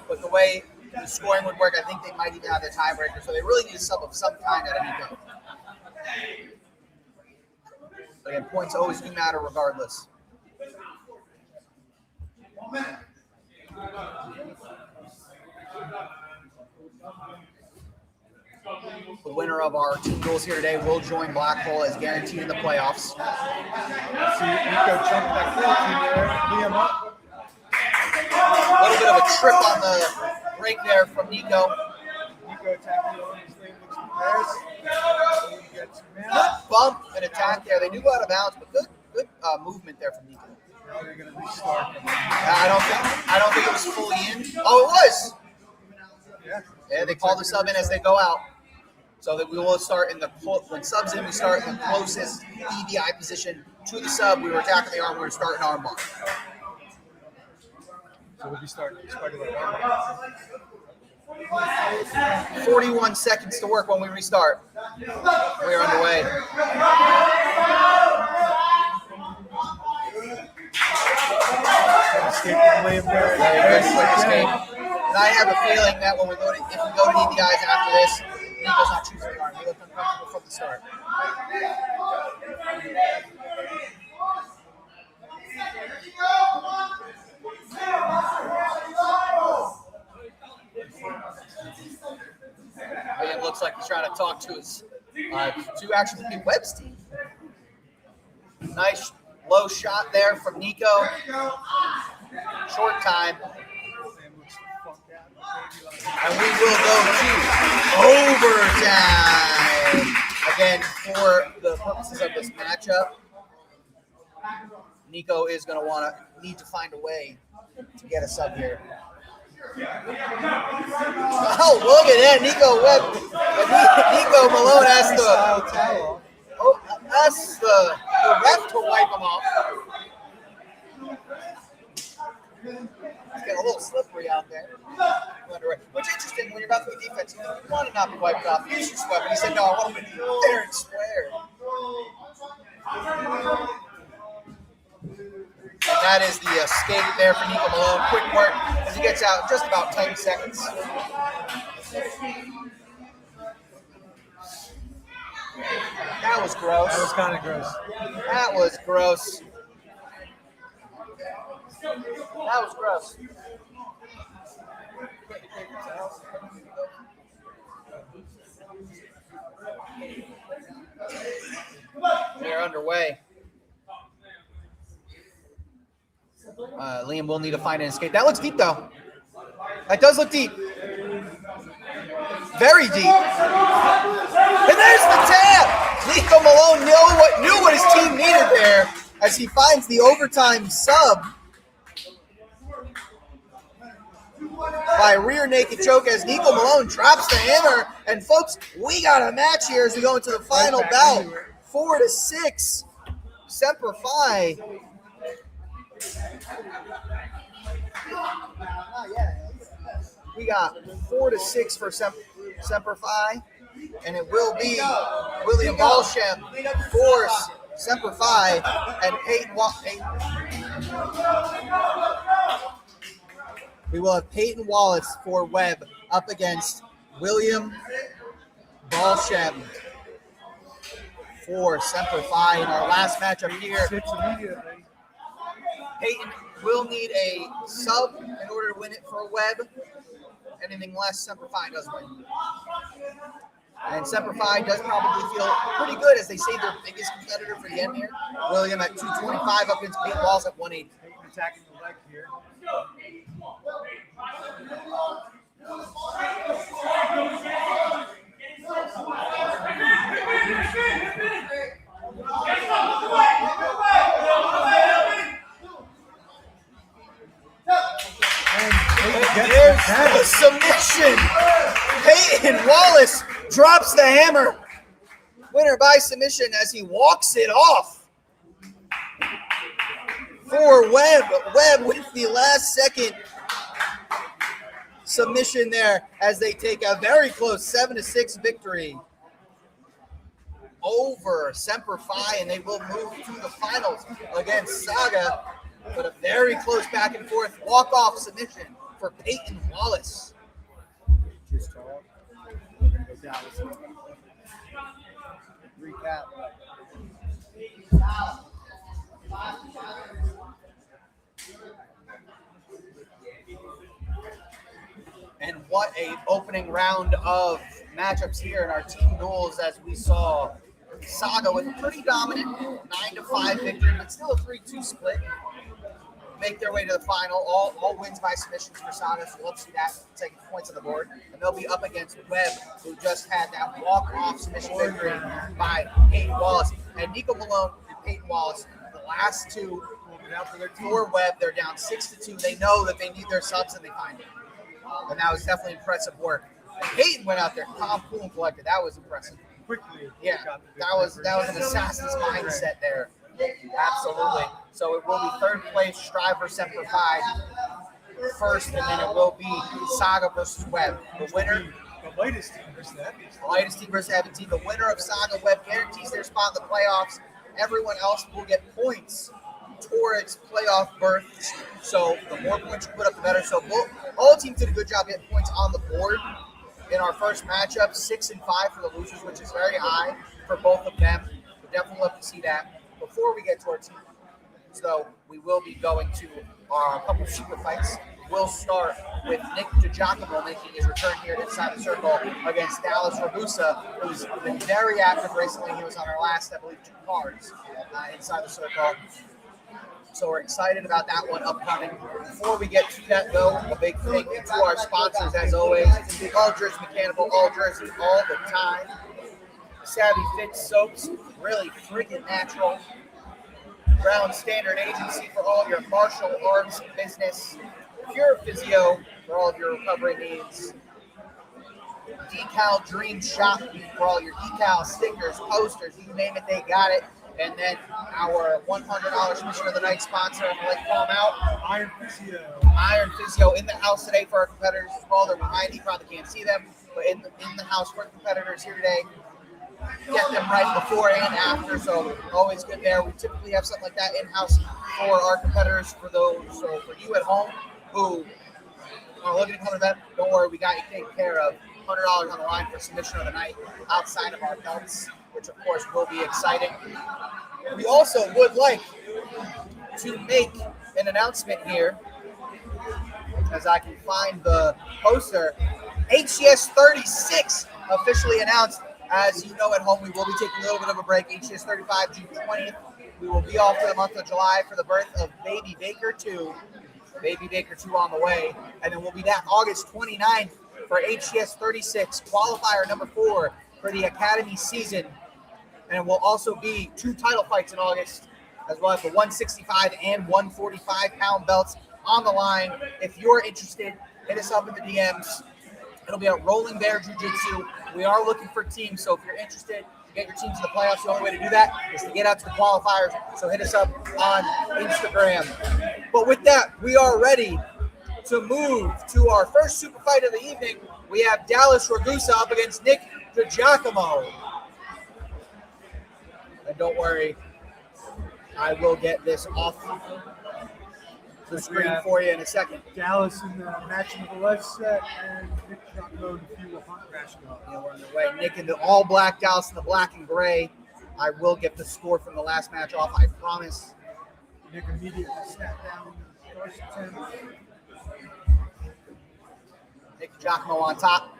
But the way the scoring would work, I think they might even have the tiebreaker. So they really need a sub of some kind out of Nico. But again, points always do matter regardless. The winner of our team duels here today will join Blackpool as guaranteed in the playoffs. See Nico jump back there, Liam up. A little bit of a trip on the break there from Nico. Nico attacking on his thing, looks embarrassed. He gets man Good bump and attack there. They do go out of bounds, but good movement there from Nico. Now they're going to restart. I don't think it was fully in. Oh, it was. Yeah, they call the sub in as they go out. So that we will start in when subs in, we start in the closest EBI position to the sub. We were attacking the arm, we were starting armbar. So we'll be starting with armbar. 41 seconds to work when we restart. We are underway. Escape from Liam there. Very quick escape. And I have a feeling that when if we go to EBIs after this, Nico's not choosing the arm. He looked uncomfortable from the start. It looks like he's trying to talk to his to actually be Webb's team. Nice low shot there from Nico. Short time. And we will go to overtime. Again, for the purposes of this matchup, Nico is going to need to find a way to get a sub here. Oh, look at that. Nico Malone asked the ref to wipe him off. It's getting a little slippery out there. Which is interesting when you're about to be defensive. You want to not be wiped off. Use your sweat. But he said, no, I want to be fair and square. And that is the escape there for Nico Malone. Quick work as he gets out in just about 10 seconds. That was gross. That was kind of gross. That was gross. That was gross. They're underway. Liam will need to find an escape. That looks deep, though. That does look deep. Very deep. And there's the tap. Nico Malone knew what his team needed there as he finds the overtime sub by a rear naked choke as Nico Malone drops the hammer. And folks, we got a match here as we go into the final bout. 4-6. Semper Fi. We got 4-6 for Semper Fi, and it will be William Balshem for Semper Fi and Peyton. We will have Peyton Wallace for Webb up against William Balshem for Semper Fi in our last matchup here. Peyton will need a sub in order to win it for Webb. Anything less, Semper Fi does win. And Semper Fi does probably feel pretty good as they say their biggest competitor for the end here. William at 225 up against Peyton Walls at 180. Peyton attacking the leg here. There's the submission. Peyton Wallace drops the hammer. Winner by submission as he walks it off for Webb. Webb with the last second submission there as they take a very close 7-6 victory over Semper Fi, and they will move to the finals against Saga. But a very close back and forth walk-off submission for Peyton Wallace. Just talk. We're going to go down with some recap. And what a opening round of matchups here in our team duels as we saw Saga with a pretty dominant 9-5 victory, but still a 3-2 split. Make their way to the final. All wins by submissions for Saga, so we'll see that taking points on the board. And they'll be up against Webb, who just had that walk-off submission victory by Peyton Wallace. And Nico Malone and Peyton Wallace, the last two for Webb, they're down 6-2. They know that they need their subs, and they find it. And that was definitely impressive work. And Peyton went out there calm, cool, and collected. That was impressive. Quickly. Yeah, that was an assassin's mindset there. Absolutely. So it will be third place, Strive versus Semper Fi first, and then it will be Saga versus Webb. The winner, The lightest team versus the heaviest team. the lightest team versus heavy team. The winner of Saga Webb guarantees their spot in the playoffs. Everyone else will get points towards playoff berths. So the more points you put up, the better. So all teams did a good job getting points on the board in our first matchup. 6-5 for the losers, which is very high for both of them. We definitely love to see that. Before we get to our team, so we will be going to a couple of super fights. We'll start with Nick Digiacomo making his return here inside the circle against Ragusa, who's been very active recently. He was on our last, I believe, 2 cards inside the circle. So we're excited about that one upcoming. Before we get to that, though, a big thank you to our sponsors, as always. All Jersey Mechanical, all Jersey, all the time. Savvy Fit Soaps, really freaking natural. Brown Standard Agency for all your martial arts business. Pure Physio for all of your recovery needs. Decal Dream Shop for all your decals, stickers, posters, you name it, they got it. And then our $100 Mission of the Night sponsor, I'm going to call them out. Iron Physio. Iron Physio in the house today for our competitors as well. They're behind you, probably can't see them, but in the house for competitors here today. Get them right before and after, so always good there. We typically have something like that in-house for our competitors, for those. So for you at home who are looking to come to that, don't worry, we got you taken care of. $100 on the line for submission of the night outside of our belts, which of course will be exciting. We also would like to make an announcement here, as I can find the poster. HCS 36 officially announced. As you know at home, we will be taking a little bit of a break. HCS 35, June 20th. We will be off for the month of July for the birth of Baby Baker 2. Baby Baker 2 on the way. And then we'll be back August 29th for HCS 36, qualifier number 4 for the Academy season. And it will also be 2 title fights in August, as well as the 165 and 145 pound belts on the line. If you're interested, hit us up in the DMs. It'll be at Rolling Bear Jiu Jitsu. We are looking for teams, so if you're interested to get your team to the playoffs, the only way to do that is to get out to the qualifiers. So hit us up on Instagram. But with that, we are ready to move to our first super fight of the evening. We have Dallas Ragusa up against Nick Digiacomo. And don't worry, I will get this off the screen for you in a second. Dallas in the match in the left set, and Nick Digiacomo in the few hunt rash go. Yeah, we're on the way. Nick in the all black, Dallas in the black and gray. I will get the score from the last match off, I promise. Nick immediately sat down in the first attempt. Nick Digiacomo on top.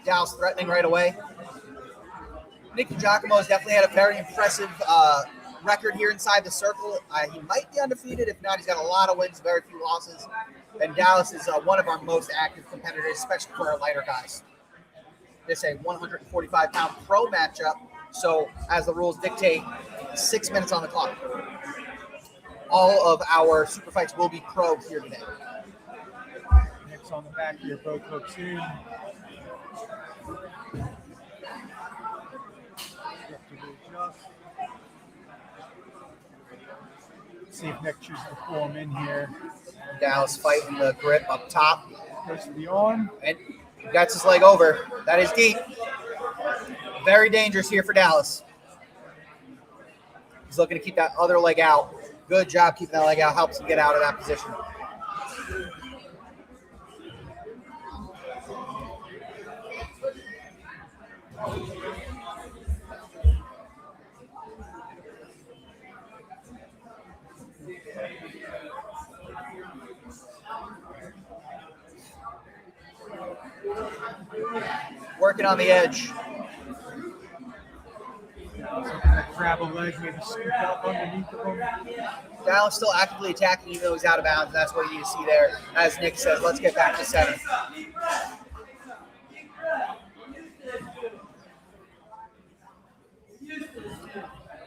Dallas threatening right away. Nick Digiacomo has definitely had a very impressive record here inside the circle. He might be undefeated. If not, he's got a lot of wins, very few losses. And Dallas is one of our most active competitors, especially for our lighter guys. This is a 145-pound pro matchup. So as the rules dictate, 6 minutes on the clock. All of our super fights will be pro here today. Nick's on the back here, both hooks in. See if Nick chooses to pull him in here. Dallas fighting the grip up top. Goes to the arm. And gets his leg over. That is deep. Very dangerous here for Dallas. He's looking to keep that other leg out. Good job keeping that leg out. Helps him get out of that position. Working on the edge. Grab a leg, maybe scoop up underneath of him. Dallas still actively attacking even though he's out of bounds. That's what you need to see there. As Nick says, let's get back to 7.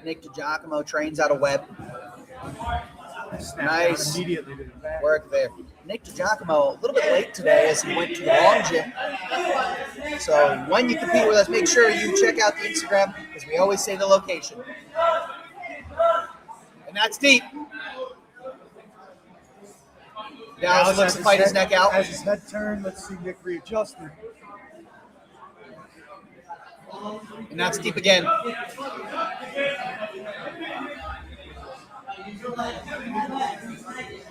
Nick Digiacomo trains out of web. Nice Immediately to the back. work there. Nick Digiacomo a little bit late today as he went to the long gym. So when you compete with us, make sure you check out the Instagram because we always say the location. And that's deep. Dallas looks to fight his neck out. As his head turned, let's see Nick readjusted. And that's deep again.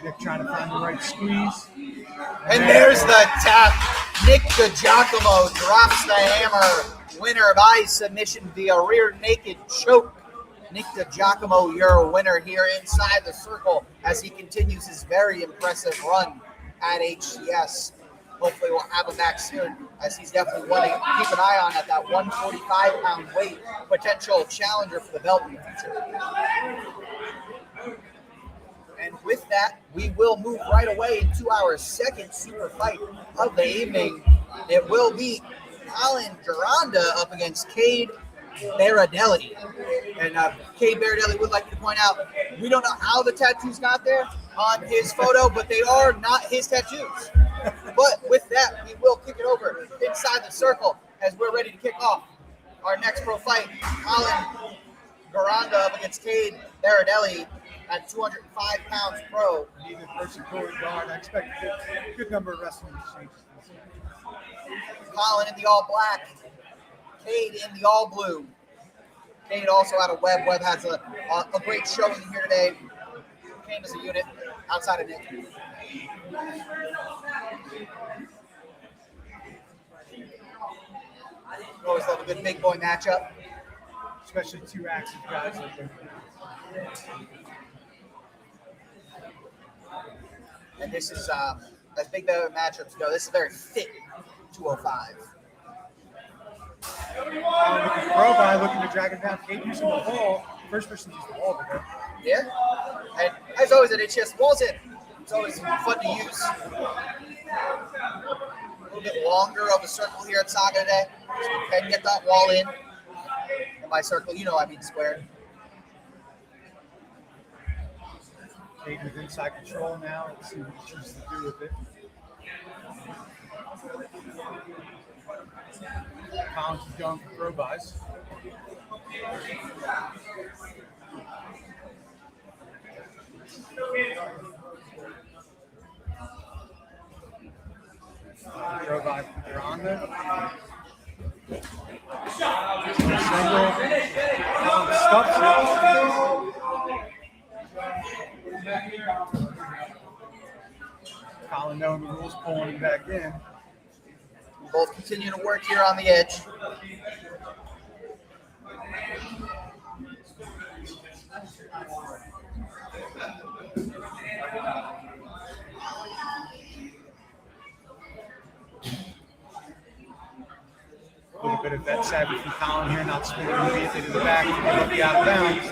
Nick trying to find the right squeeze. And there's the tap. Nick Digiacomo drops the hammer. Winner by submission via rear naked choke. Nick Digiacomo, your winner here inside the circle as he continues his very impressive run at HCS. Hopefully we'll have him back soon as he's definitely one to keep an eye on at that 145-pound weight, potential challenger for the belt in the future. And with that, we will move right away into our second super fight of the evening. It will be Colin Gironda up against Cade Berardelli. And Cade Berardelli would like to point out, we don't know how the tattoos got there on his photo, but they are not his tattoos. But with that, we will kick it over inside the circle as we're ready to kick off our next pro fight. Colin Gironda up against Cade Berardelli at 205 pounds pro. Neither person forward guard. I expect a good number of wrestling exchanges. Colin in the all black, Cade in the all blue. Cade also out of Webb. Webb has a great showing here today. Came as a unit outside of Nick. Always love a good big boy matchup. Especially two active guys like that. And this is, as big matchups go, this is a very fit 205. Looking for Groby, looking to drag him down. Cade using the wall. First person to use the wall today. Yeah. And as always, it's just walls in. It's always fun to use. A little bit longer of a circle here at Saga today. So you can get that wall in. And by circle, you know I mean square. Cade with inside control now. Let's see what he chooses to do with it. Collins is going for throw bys. Throw by Gironda. Single. Collins stuffs it. Colin knowing the rules, pulling him back in. Both continue to work here on the edge. A little bit of vet savvy from Colin here, not spinning immediately to the back, to be out of bounds.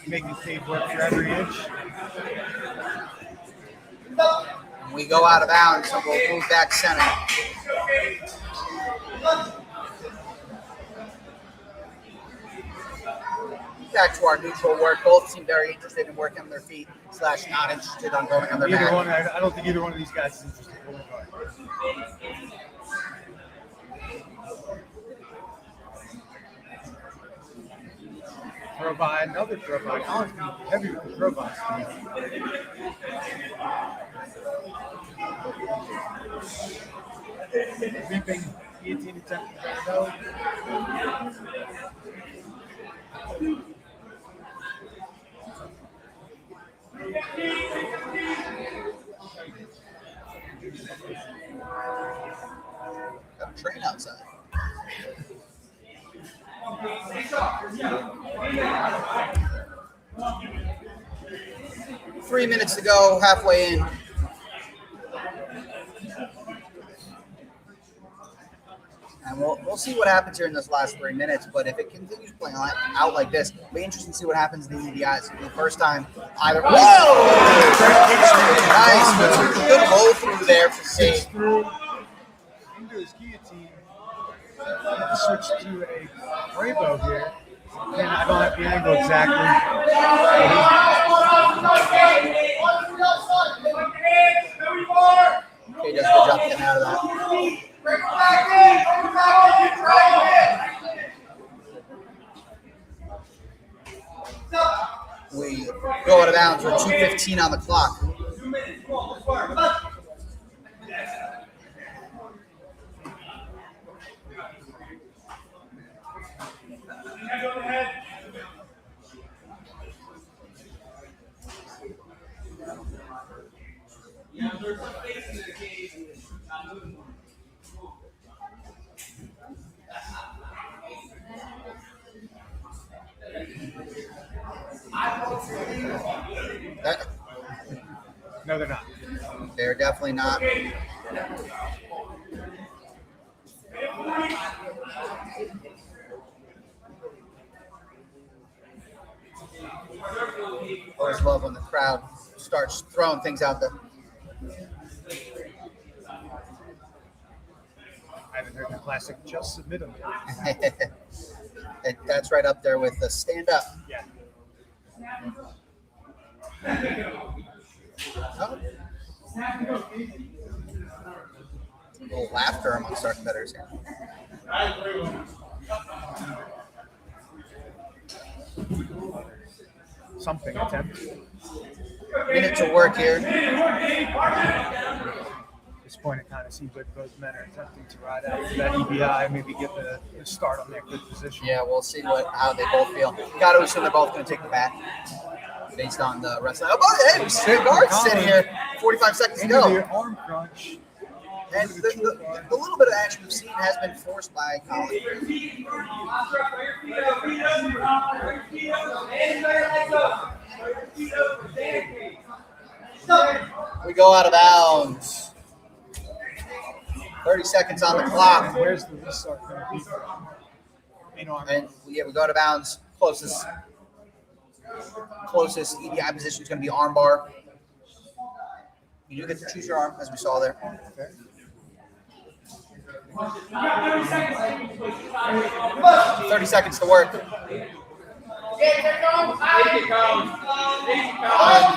Making Cade work for every inch. We go out of bounds, so we'll move back center. Back to our neutral work. Both seem very interested in working on their feet / not interested on going on their Either back. one, I don't think either one of these guys is interested in pulling guard. Throw by, another throw by. Colin's going to be heavy with the throw bys. Reaping guillotine attempt to Berardelli. Got a train outside. 3 minutes to go, halfway in. And we'll see what happens here in this last 3 minutes. But if it continues playing out like this, it'll be interesting to see what happens in the EDIs. For the first time, either. Whoa! Nice. Good roll through there for Cade. Through into his guillotine. Switch to a rainbow here. Again, I don't have the angle exactly. Cade does a good job getting out of that. We go out of bounds with 2:15 on the clock. No, they're not. They're definitely not. Always love when the crowd starts throwing things out there. I haven't heard the classic "Just Submit 'em" yet. That's right up there with the stand up. Yeah. Oh. A little laughter amongst our competitors here. Something attempt. Minute to work here. At this point, it kind of seems like both men are attempting to ride out for that EBI, maybe get the start on their good position. Yeah, we'll see how they both feel. Got to assume they're both going to take the back based on the rest of the. Oh, hey, guard's sitting here. 45 seconds to Into go. the arm crunch. And the little bit of action we've seen has been forced by Colin. We go out of bounds. 30 seconds on the clock. Where's the restart going to be from? In arm. And yeah, we go out of bounds. Closest EBI position is going to be armbar. You do get to choose your arm, as we saw there. Okay. 30 seconds to work. I'm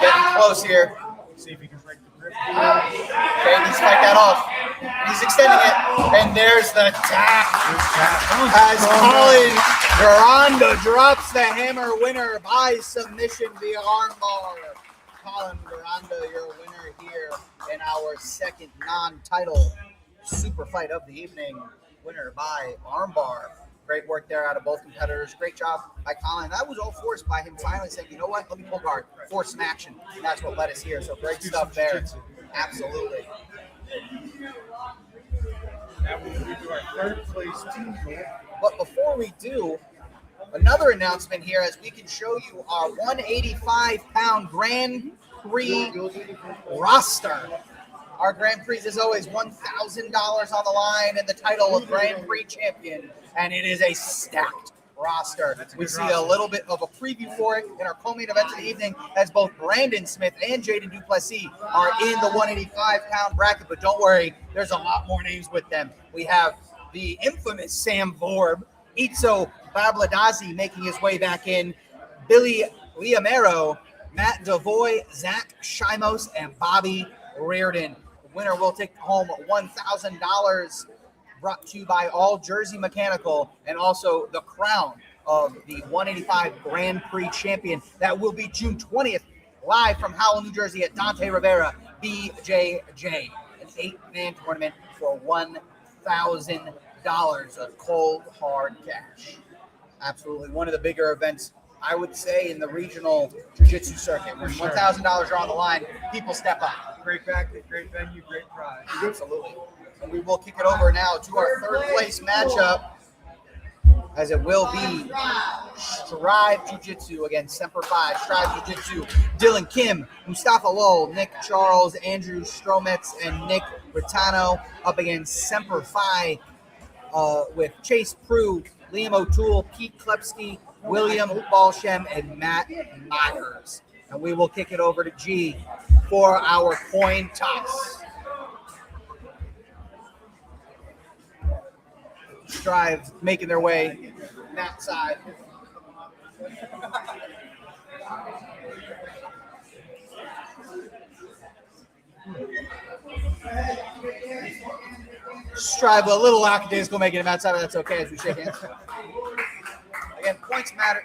getting close here. See if he can break the grip. Okay, let's fight that off. He's extending it, and there's the tap. As Colin Gironda drops the hammer winner by submission via armbar. Colin Gironda, your winner here in our second non-title super fight of the evening. Winner by armbar. Great work there out of both competitors. Great job by Colin. That was all forced by him finally saying, you know what, let me pull guard, force some action. And that's what led us here. So great stuff there. Absolutely. Now we move to our third place team goal. But before we do, another announcement here as we can show you our 185-pound Grand Prix roster. Our Grand Prix is always $1,000 on the line and the title of Grand Prix champion, and it is a stacked roster. We see a little bit of a preview for it in our co-main event of the evening as both Brandon Smith and Jaden Duplessis are in the 185-pound bracket, but don't worry, there's a lot more names with them. We have the infamous Sam Vorb, Itzo Babladazzi making his way back in, Billy Liamero, Matt Devoy, Zach Shimos, and Bobby Reardon. The winner will take home $1,000 brought to you by All Jersey Mechanical and also the crown of the 185 Grand Prix champion. That will be June 20th, live from Howell, New Jersey at Dante Rivera BJJ. An 8-man tournament for $1,000 of cold, hard cash. Absolutely one of the bigger events, I would say, in the regional jiu-jitsu circuit. When $1,000 are on the line, people step up. Great bracket, great venue, great prize. Absolutely. And we will kick it over now to our third place matchup, as it will be Strive Jiu-Jitsu against Semper Fi. Strive Jiu-Jitsu, Dylan Kim, Mustafa Lowell, Nick Charles, Andrew Strometz, and Nick Brittano up against Semper Fi with Chase Prue, Liam O'Toole, Pete Klepsky, William Balshem, and Matt Myers. And we will kick it over to G for our coin toss. Strive making their way that side. Strive a little lackadaisical making him outside, but that's okay as we shake hands. Again, points matter.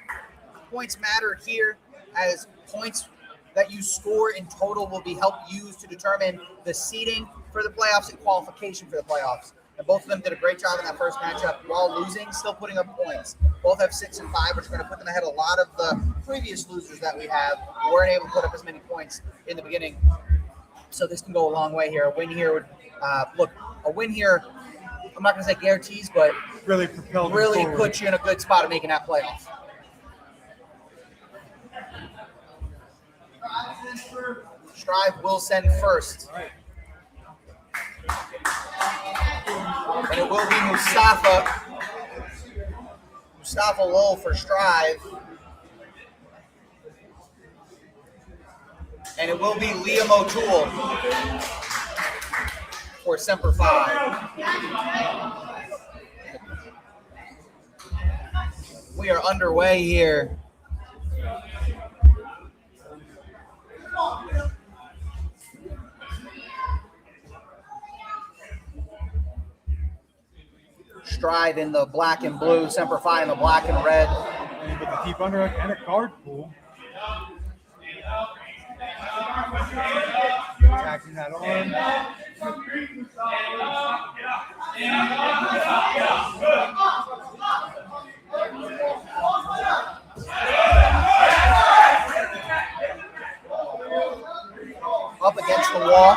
Points matter here, as points that you score in total will be helped used to determine the seeding for the playoffs and qualification for the playoffs. And both of them did a great job in that first matchup while losing, still putting up points. Both have 6 and 5, which are going to put them ahead of a lot of the previous losers that we have who weren't able to put up as many points in the beginning. So this can go a long way here. A win here would, a win here, I'm not going to say guarantees, but Really propelled really forward. put you in a good spot of making that playoff. Strive will send first. And it will be Mustafa Lowell for Strive. And it will be Liam O'Toole for Semper Fi. We are underway here. Strive in the black and blue, Semper Fi in the black and red. And with a deep underhook and a guard pull. Attacking that arm. Up against the wall.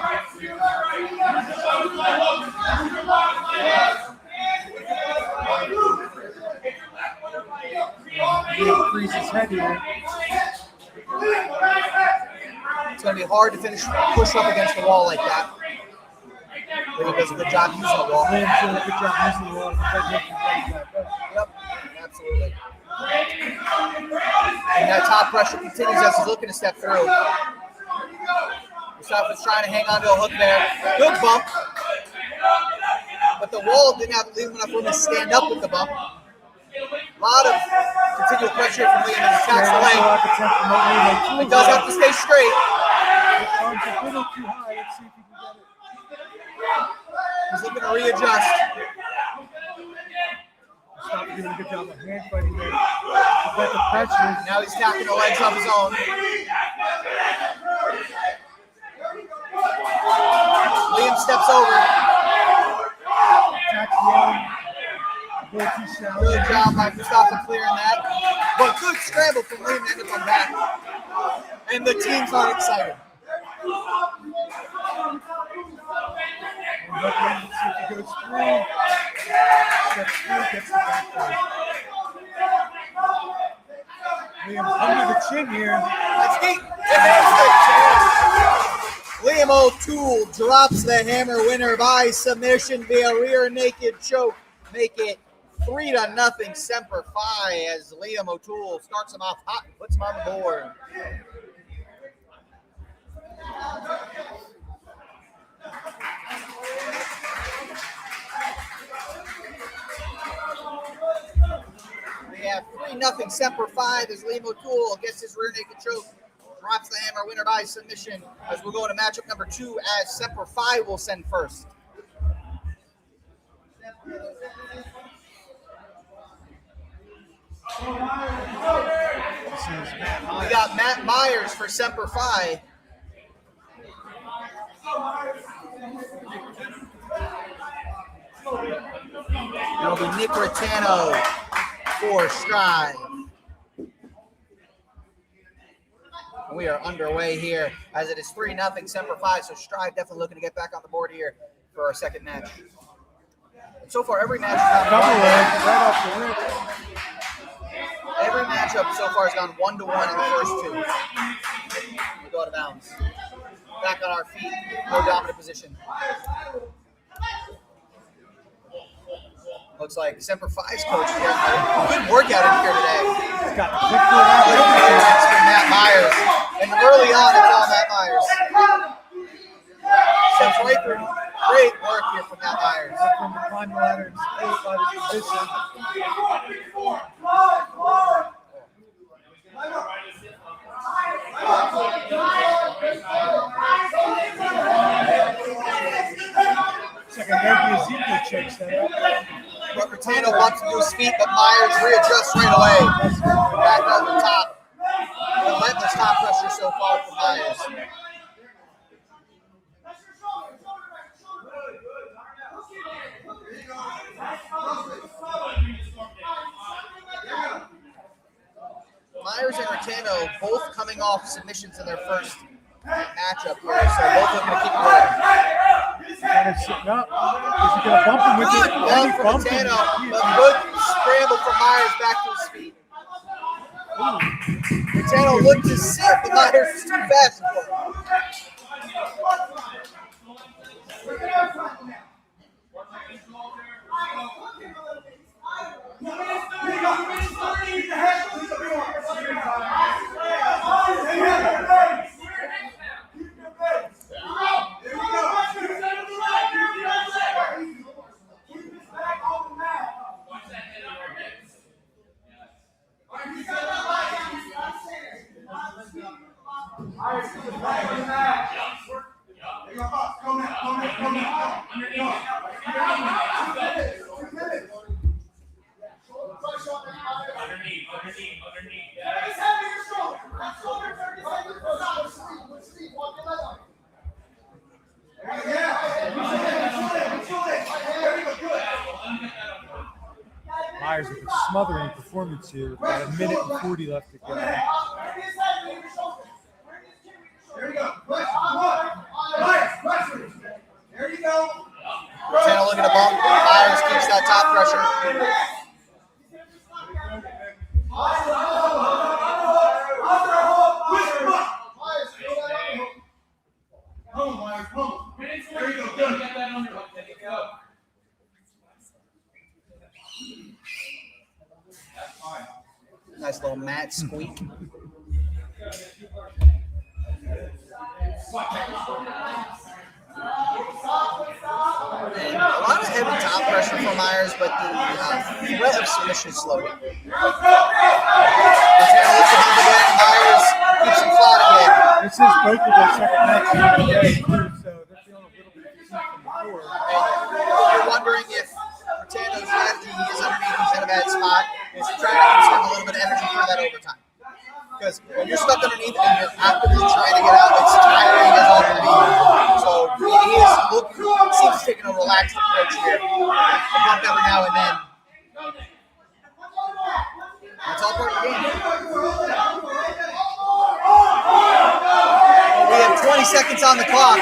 He frees his head here. It's going to be hard to push up against the wall like that. Really does a good job using the wall. Liam's doing a good job using the wall. Yep, absolutely. And that top pressure continues as he's looking to step through. Mustafa's trying to hang on to a hook there. Good bump. But the wall didn't have leave enough room to stand up with the bump. A lot of continual pressure from Liam as he attacks the leg. It does have to stay straight. Arms a little too high. Let's see if he can get it. He's looking to readjust. Mustafa doing a good job of hand fighting there. Prevent the pressure. Now he's tapping the legs off his own. Liam steps over. Attacks the arm. Good job by Mustafa clearing that. But good scramble from Liam to end up on back. And the team's not excited. And looking to see if he goes through. Steps through, gets the back there. Liam's under the chin here. That's deep. Liam O'Toole drops the hammer winner by submission via rear naked choke. Make it 3-0 Semper Fi as Liam O'Toole starts him off hot and puts him on the board. We have 3-0 Semper Fi as Liam O'Toole gets his rear naked choke. Drops the hammer winner by submission as we'll go to matchup number 2 as Semper Fi will send first. We got Matt Myers for Semper Fi. It'll be Nick Rattano for Strive. And we are underway here as it is 3-0 Semper Fi, so Strive definitely looking to get back on the board here for our second match. And so far, every match has gone every matchup so far has gone 1-1 in the first 2. We go out of bounds. Back on our feet, no dominant position. Looks like Semper Fi's coach is getting a good workout in here today. He's got the quick out. It's from Matt Myers. And early on, it's all Matt Myers. So great work here from Matt Myers. From the climb ladder and solidify the position. It's like a Nike Ezekiel check set. But Rattano wants to do his feet, but Myers readjusts right away. Back over top. Relentless top pressure so far from Myers. Myers and Rattano both coming off submissions in their first matchup here, so both looking to keep going. Kind of sitting up. Is he going to bump him with Good it? bump from Rattano, but good scramble from Myers back to his feet. Berardelli looked to sit, but Myers was too fast for him. Myers with a smothering performance here with about a minute and 40 left to go. There you go. Push. Come on. Push. There you go. Berardelli looking to bump. Myers keeps that top pressure. There you go. Good. Get that under hook. There you go. That's fine. Nice little mat squeak. And a lot of heavy top pressure for Myers, but the threat of submission is slowed down. Berardelli looks to bump again. Myers keeps him flat again. This is both of their second matches of the day, too, so they're feeling a little bit fatigued from before. You're wondering if Berardelli's strategy, he is underneath, he's in a bad spot, is trying to conserve a little bit of energy for that overtime. Because when you're stuck underneath and you're actively trying to get out, it's tiring as all can be. So he is looking, seems taking a relaxed approach here. A bump every now and then. That's all part of the game. We have 20 seconds on the clock.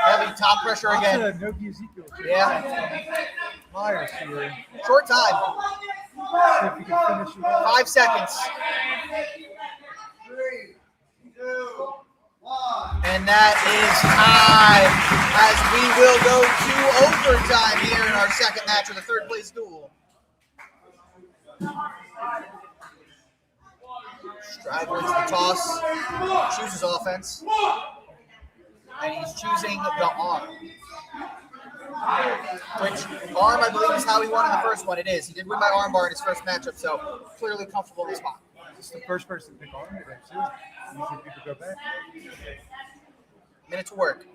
Heavy top pressure again. That's a Nogi Ezekiel. Yeah. Myers here. Short time. See if he can finish it off. 5 seconds. 3, 2, 1. And that is time as we will go to overtime here in our second match of the third place duel. Stride wins the toss, chooses offense, and he's choosing the arm. Which arm, I believe, is how he won in the first one. It is. He did win by arm bar in his first matchup, so clearly comfortable in the spot. This is the first person to pick arm today, too. Usually people go back. Minute to work.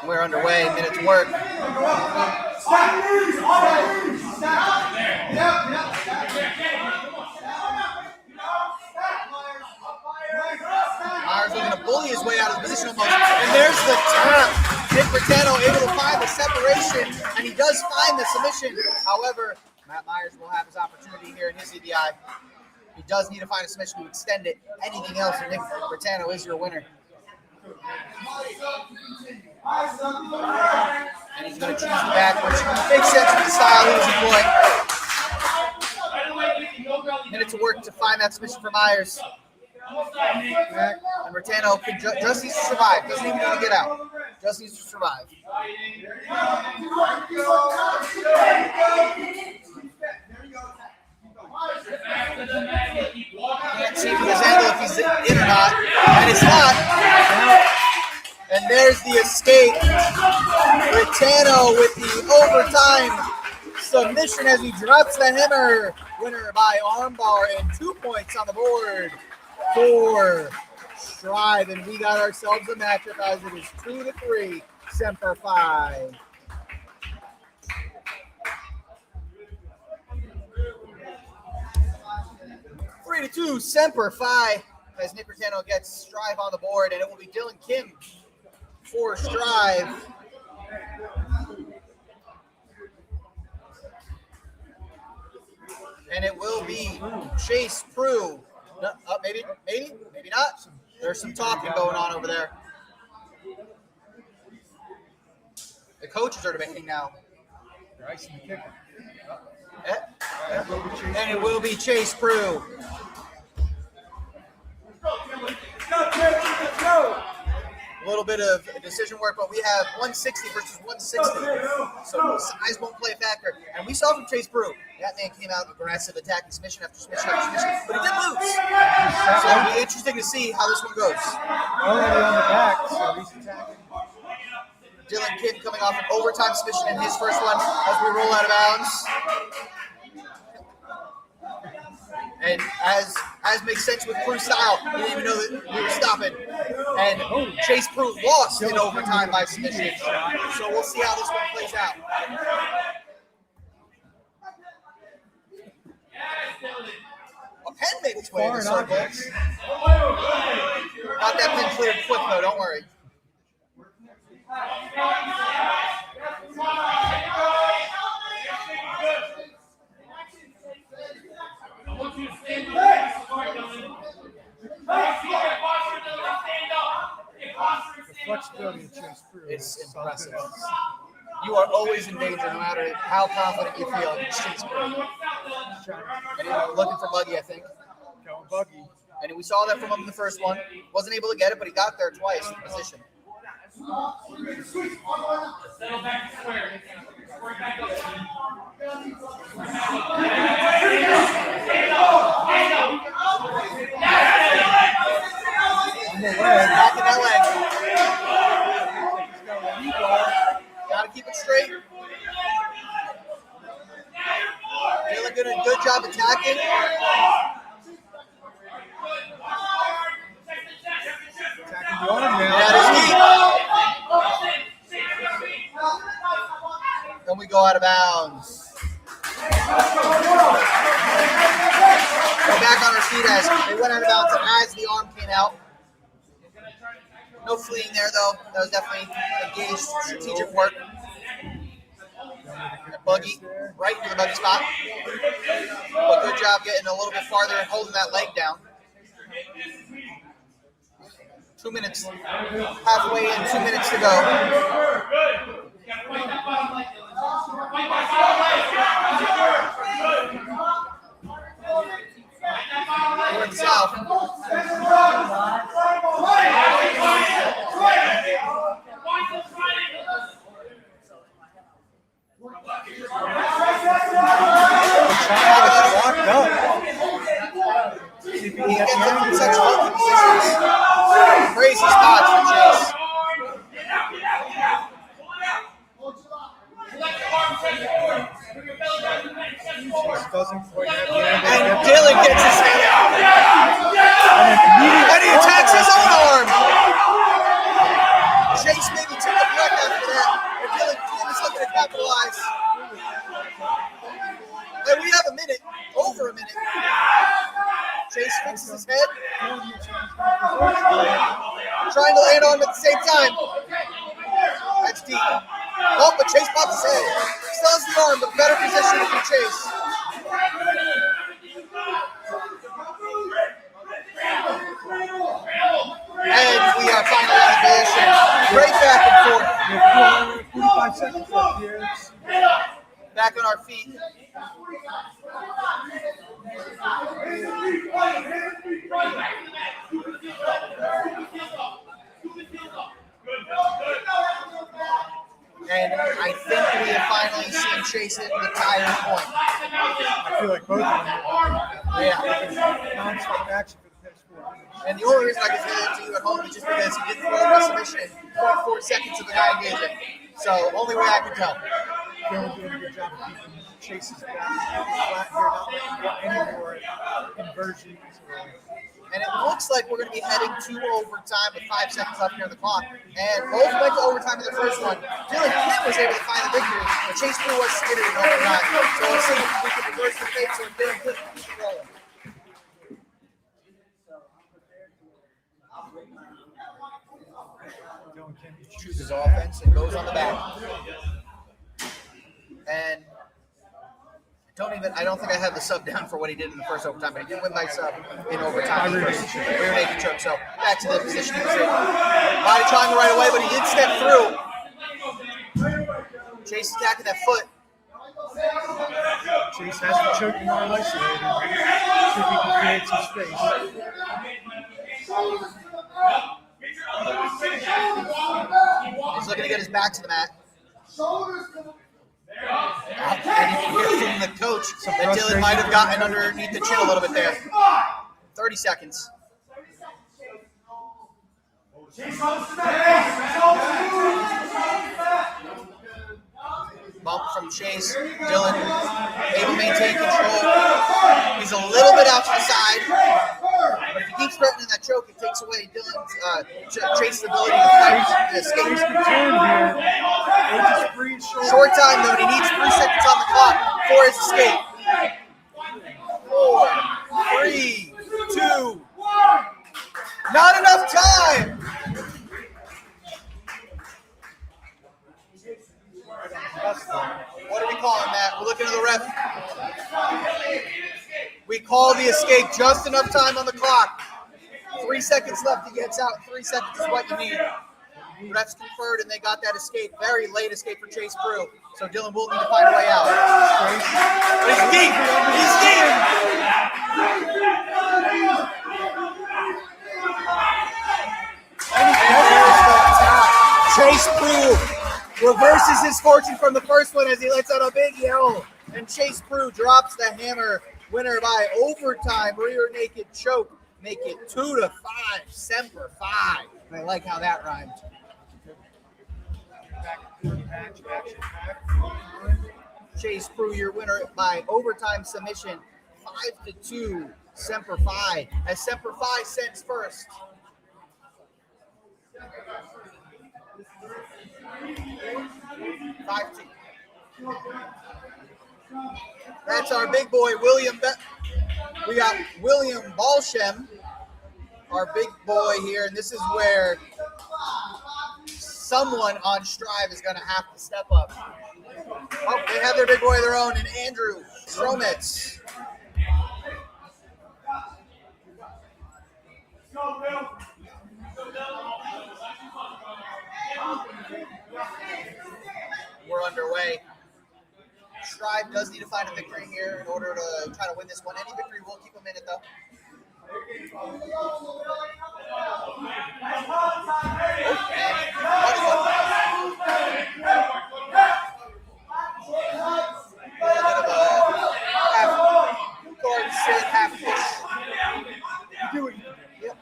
We're underway. Minute to work. Myers looking to bully his way out of the position almost. And there's the tap. Nick Berardelli able to find the separation, and he does find the submission. However, Matt Myers will have his opportunity here in his EDI. He does need to find a submission to extend it. Anything else, and Nick Berardelli is your winner. And he's going to choose the back, which makes sense with the style he was employing. Minute to work to find that submission for Myers. And Berardelli can just needs to survive. Doesn't even need to get out. Just needs to survive. Can't see from this angle if he's in or not. And it's not. And there's the escape. Berardelli with the overtime submission as he drops the hammer. Winner by armbar and 2 points on the board for Strive. And we got ourselves a matchup as it is 2-3, Semper Fi. Three to 2, Semper Fi, as Nick Berardelli gets Strive on the board, and it will be Dylan Kim for Strive. And it will be Chase Prue. No, maybe not. There's some talking going on over there. The coaches are debating now. They're icing the kicker. And it will be Chase Prue. A little bit of decision work, but we have 160 versus 160. So size won't play a factor. And we saw from Chase Prue, that man came out aggressive, attacking submission after submission after submission, but he did lose. So it'll be interesting to see how this one goes. Already on the back, so he's attacking. Dylan Kidd coming off an overtime submission in his first one as we roll out of bounds. And as makes sense with Prue's style, he didn't even know that we were stopping. And Chase Prue lost in overtime by submission. So we'll see how this one plays out. A pen made its way in the circle. Got that pen cleared quick though, don't worry. The flexibility of Chase Prue It's is impressive. something else. You are always in danger no matter how confident you feel against Chase Prue. And he was looking for Buggy, I think. Going buggy. And we saw that from him in the first one. Wasn't able to get it, but he got there twice in position. Settle back to square. Square back up. Back in that leg. Gotta keep it straight. Taylor did a good job attacking. Attacking the arm now. That is deep. Then we go out of bounds. We're back on our feet as they went out of bounds as the arm came out. No fleeing there, though. That was definitely engaged strategic work. And Buggy right into the buggy spot. But good job getting a little bit farther and holding that leg down. 2 minutes. Halfway in, 2 minutes to go. North south. Locked up. He gets them from such funky positions. Crazy spots for Chase. Doesn't quite have the And angle. Dylan gets his head out. And he attacks his own arm. Chase maybe took a breath after that. And Dylan is looking to capitalize. And we have a minute, over a minute. Chase fixes his head. Trying to land on him at the same time. That's deep. Oh, but Chase pops his head. Still has the arm, but better position for Chase. And we are finally in position. Great back and forth. 45 seconds left here. Back on our feet. And I think we have finally seen Chase hit the tire point. I feel like both of them Yeah. non-stop action for the next 4 minutes. And the only reason I can say that to you at home is just because he didn't throw the submission in 0.4 seconds of the guy engaging. So only way I can tell. Dylan doing a good job of keeping Chase's back flat here, not letting him get any more inversions. And it looks like we're going to be heading to overtime with 5 seconds left here on the clock. And both went to overtime in the first one. Dylan Kidd was able to find the victory, but Chase Prue was skittered in overtime. So we'll see if we can reverse the fate so Dylan Kidd can keep rolling. Dylan Kidd Chooses offense and goes on the back. And I I don't think I have the sub down for what he did in the first overtime, but he did win by sub in overtime. Rear naked choke. So back to the position he was in. Body triangle right away, but he did step through. Chase attacking that foot. Chase has to choke more isolated. See if he can create some space. He's looking to get his back to the mat. And you can hear from the coach that Dylan might have gotten underneath the chin a little bit there. 30 seconds. Bump from Chase. Dylan able to maintain control. He's a little bit out to the side. But if he keeps threatening that choke, it takes away Dylan's Chase's ability to fight and escape. Short time though, and he needs 3 seconds on the clock for his escape. 4, 3, 2, 1. Not enough time. What are we calling that? We're looking at the ref. We call the escape just enough time on the clock. 3 seconds left. He gets out. 3 seconds is what you need. Refs conferred, and they got that escape. Very late escape for Chase Prue. So Dylan will need to find a way out. But he's deep. He's deep. Chase Prue reverses his fortune from the first one as he lets out a big yell. And Chase Prue drops the hammer. Winner by overtime, rear naked choke. Make it 2-5, Semper Fi. I like how that rhymed. Chase Prue, your winner by overtime submission, 5-2, Semper Fi. As Semper Fi sends first. That's our big boy, William. We got William Balshem, our big boy here, and this is where someone on Strive is going to have to step up. Oh, they have their big boy of their own, and Andrew Stromitz. We're underway. Strive does need to find a victory here in order to try to win this one. Any victory will keep them in it, though. Half fish. Do it. Yep.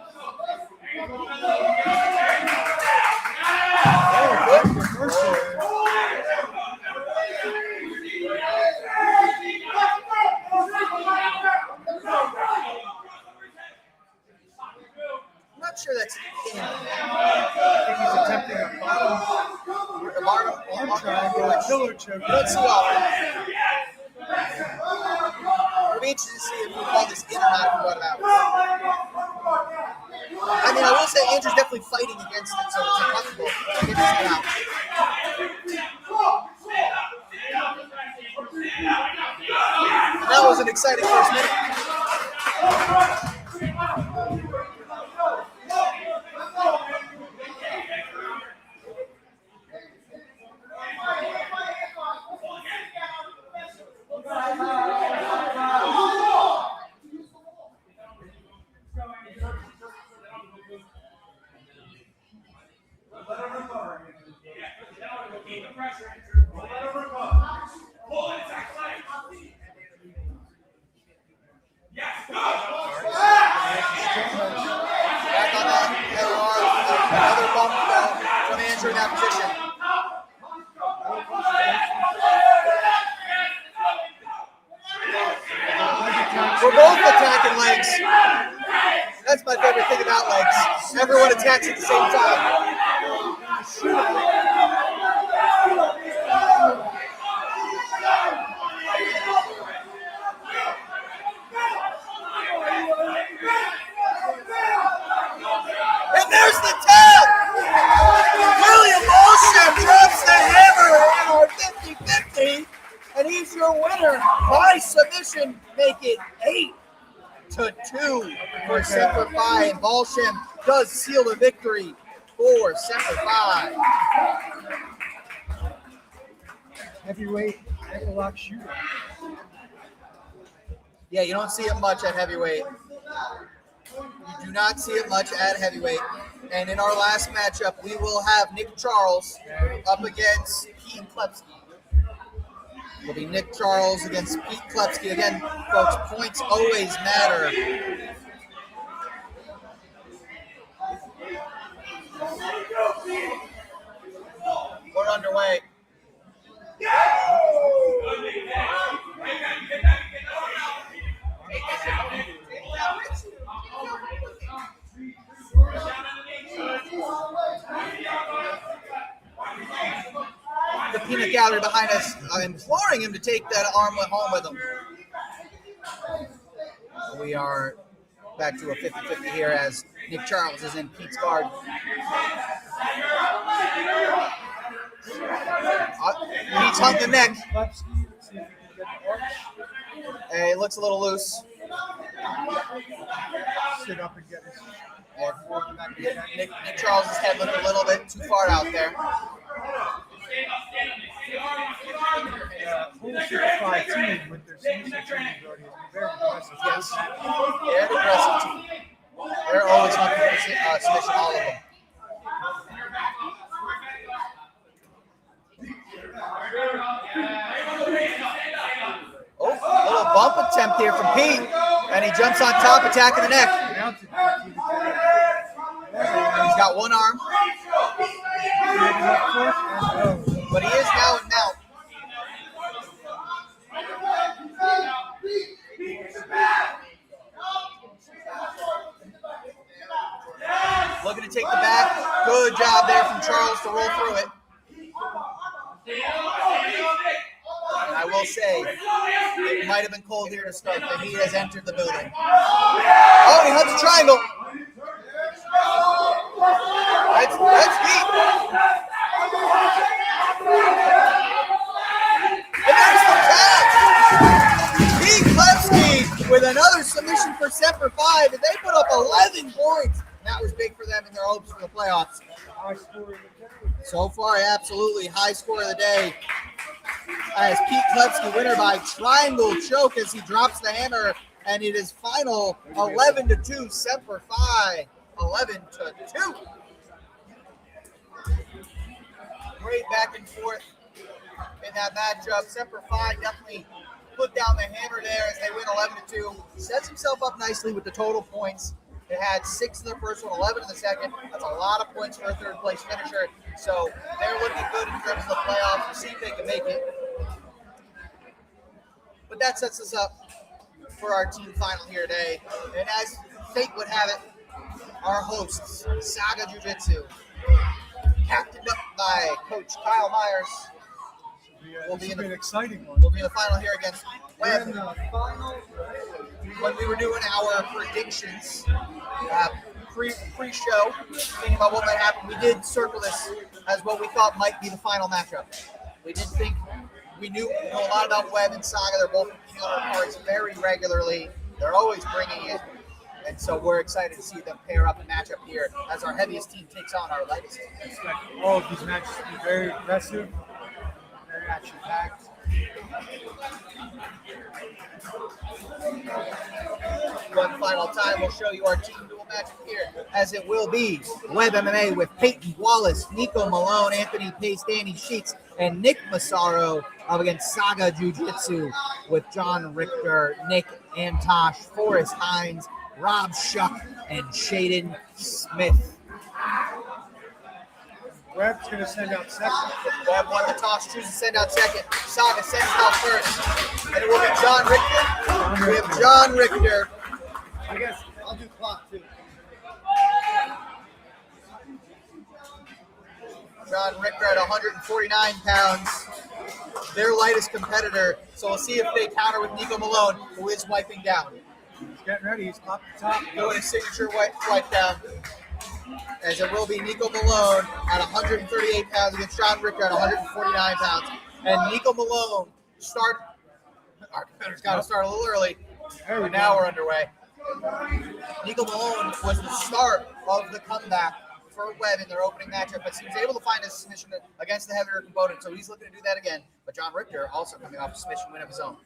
I'm not sure that's in. I think he's attempting a bottom arm triangle, a killer choke. Let's see all. It'll be interesting to see if we call this in or not for what about. I mean, I will say Andrew's definitely fighting against it, so it's impossible to get this one out. And that was an exciting first minute. In that position. We're both attacking legs. That's my favorite thing about legs. Everyone attacks at the same time. And there's the tap! William Balshem drops the hammer in our 50-50, and he's your winner by submission. Make it 8-2 for Semper Fi, and Volshem does seal the victory for Semper Fi. Heavyweight ankle lock shooter. Yeah, you don't see it much at heavyweight. You do not see it much at heavyweight. And in our last matchup, we will have Nick Charles up against Pete Klepski. It'll be Nick Charles against Pete Klepski. Again, folks, points always matter. We're underway. The peanut gallery behind us imploring him to take that armlet home with him. We are back to a 50-50 here as Nick Charles is in Pete's guard. Pete's hung the neck. Hey, it looks a little loose. Sit up and get his Nick Charles' head looked a little bit too far out there. Full Super 5 team with their submission training already is very impressive. Yes, they're an aggressive team. They're always hunting for submission, all of them. Oh, a little bump attempt here from Pete, and he jumps on top, attacking the neck. He's got one arm, but he is now in mount. Looking to take the back. Good job there from Charles to roll through it. And I will say, it might have been cold here to start, but he has entered the building. Oh, he hunts a triangle. That's deep. And there's the catch. Pete Klepski with another submission for Semper Fi, and they put up 11 points. That was big for them in their hopes for the playoffs. So far, absolutely high score of the day. As Pete Klepski winner by triangle choke as he drops the hammer, and it is final 11-2 Semper Fi. 11-2. Great back and forth in that matchup. Semper Fi definitely put down the hammer there as they win 11-2. Sets himself up nicely with the total points. It had 6 in the first one, 11 in the second. That's a lot of points for a third place finisher. So they're looking good in terms of the playoffs. We'll see if they can make it. But that sets us up for our team final here today. And as fate would have it, our hosts, Saga Jiu Jitsu, captained up by Coach Kyle Myers, will be in an exciting one. Will be in the final here against Webb. When we were doing our predictions pre-show, thinking about what might happen, we did circle this as what we thought might be the final matchup. We didn't think we know a lot about Webb and Saga. They're both counterparts very regularly. They're always bringing it. And so we're excited to see them pair up and match up here as our heaviest team takes on our lightest team. Expect all of these matches to be very aggressive, very action-packed. One final time, we'll show you our team duel matchup here, as it will be Webb MMA with Peyton Wallace, Nico Malone, Anthony Pace, Danny Sheets, and Nick Massaro up against Saga Jiu Jitsu with John Richter, Nick Antosh, Forrest Hines, Rob Shuck, and Jaden Smith. Webb's going to send out second. Webb won the toss, chooses to send out second. Saga sends out first. And it will be John Richter. We have John Richter. I guess I'll do clock too. John Richter at 149 pounds. Their lightest competitor. So we'll see if they counter with Nico Malone, who is wiping down. He's getting ready. He's up the top. Doing his signature wipe down. As it will be Nico Malone at 138 pounds against John Richter at 149 pounds. And Nico Malone Our competitors got to start a little early. There we But now go. we're underway. Nico Malone was the start of the comeback for Webb in their opening matchup, but he was able to find his submission against the heavier component, so he's looking to do that again. But John Richter also coming off a submission win of his own.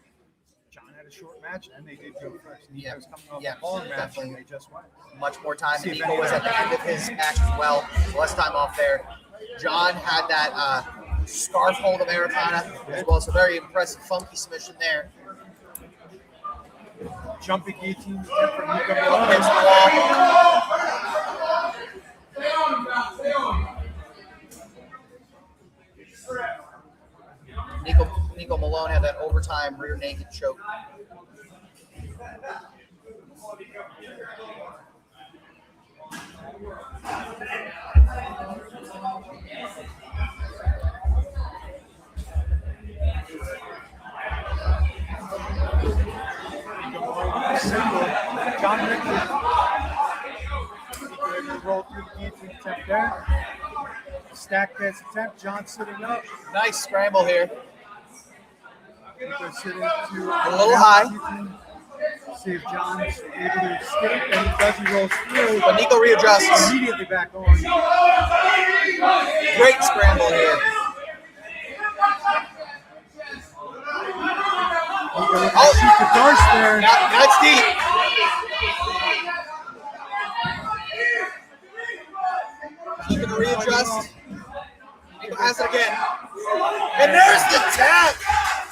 John had a short match, and they did go first. Nico Yeah. was coming off Yeah, a long match, definitely. and they just went. Much more time. See if Nico was at the end of his match as well. Less time off there. John had that scarf hold Americana as well, so very impressive, funky submission there. Jumping 18 attempt from Nico Against Malone. the wall. Stay on him now. Stay on him. Nico Malone had that overtime rear naked choke. John Richter. Nico able to roll through the guillotine attempt there. Stack dance attempt. John sitting up. Nice scramble here. Nico sitting to A little high. See if John's able to escape, and he does. He rolls through. But Nico readjusts. Immediately back on. Great scramble here. Oh, shoot the darts there. That's deep. Keeping the readjust. Nico has it again. And there's the tap.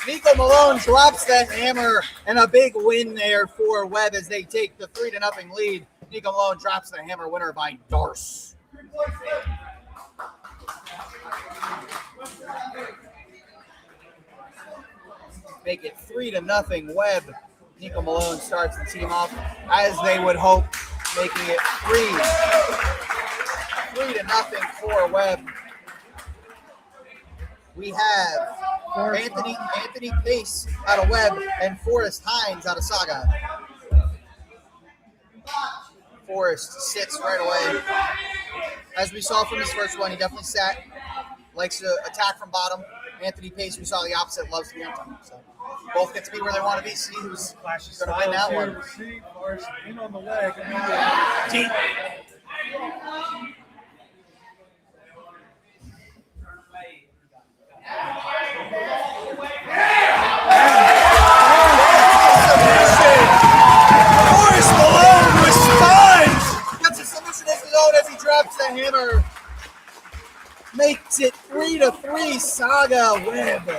Nico Malone drops that hammer, and a big win there for Webb as they take the 3-0 lead. Nico Malone drops the hammer, winner by Darce. Make it 3-0 Webb. Nico Malone starts the team off as they would hope, making it 3-0 for Webb. We have Anthony Pace out of Webb and Forrest Hines out of Saga. Forrest sits right away. As we saw from his first one, he definitely sat, likes to attack from bottom. Anthony Pace, we saw the opposite, loves to be on top. So both get to be where they want to be. See who's Flashes going to win that styles one. here. See, Forrest in on the leg. Deep. Forrest Malone responds. Gets a submission of his own as he drops the hammer. Makes it 3-3 Saga Webb.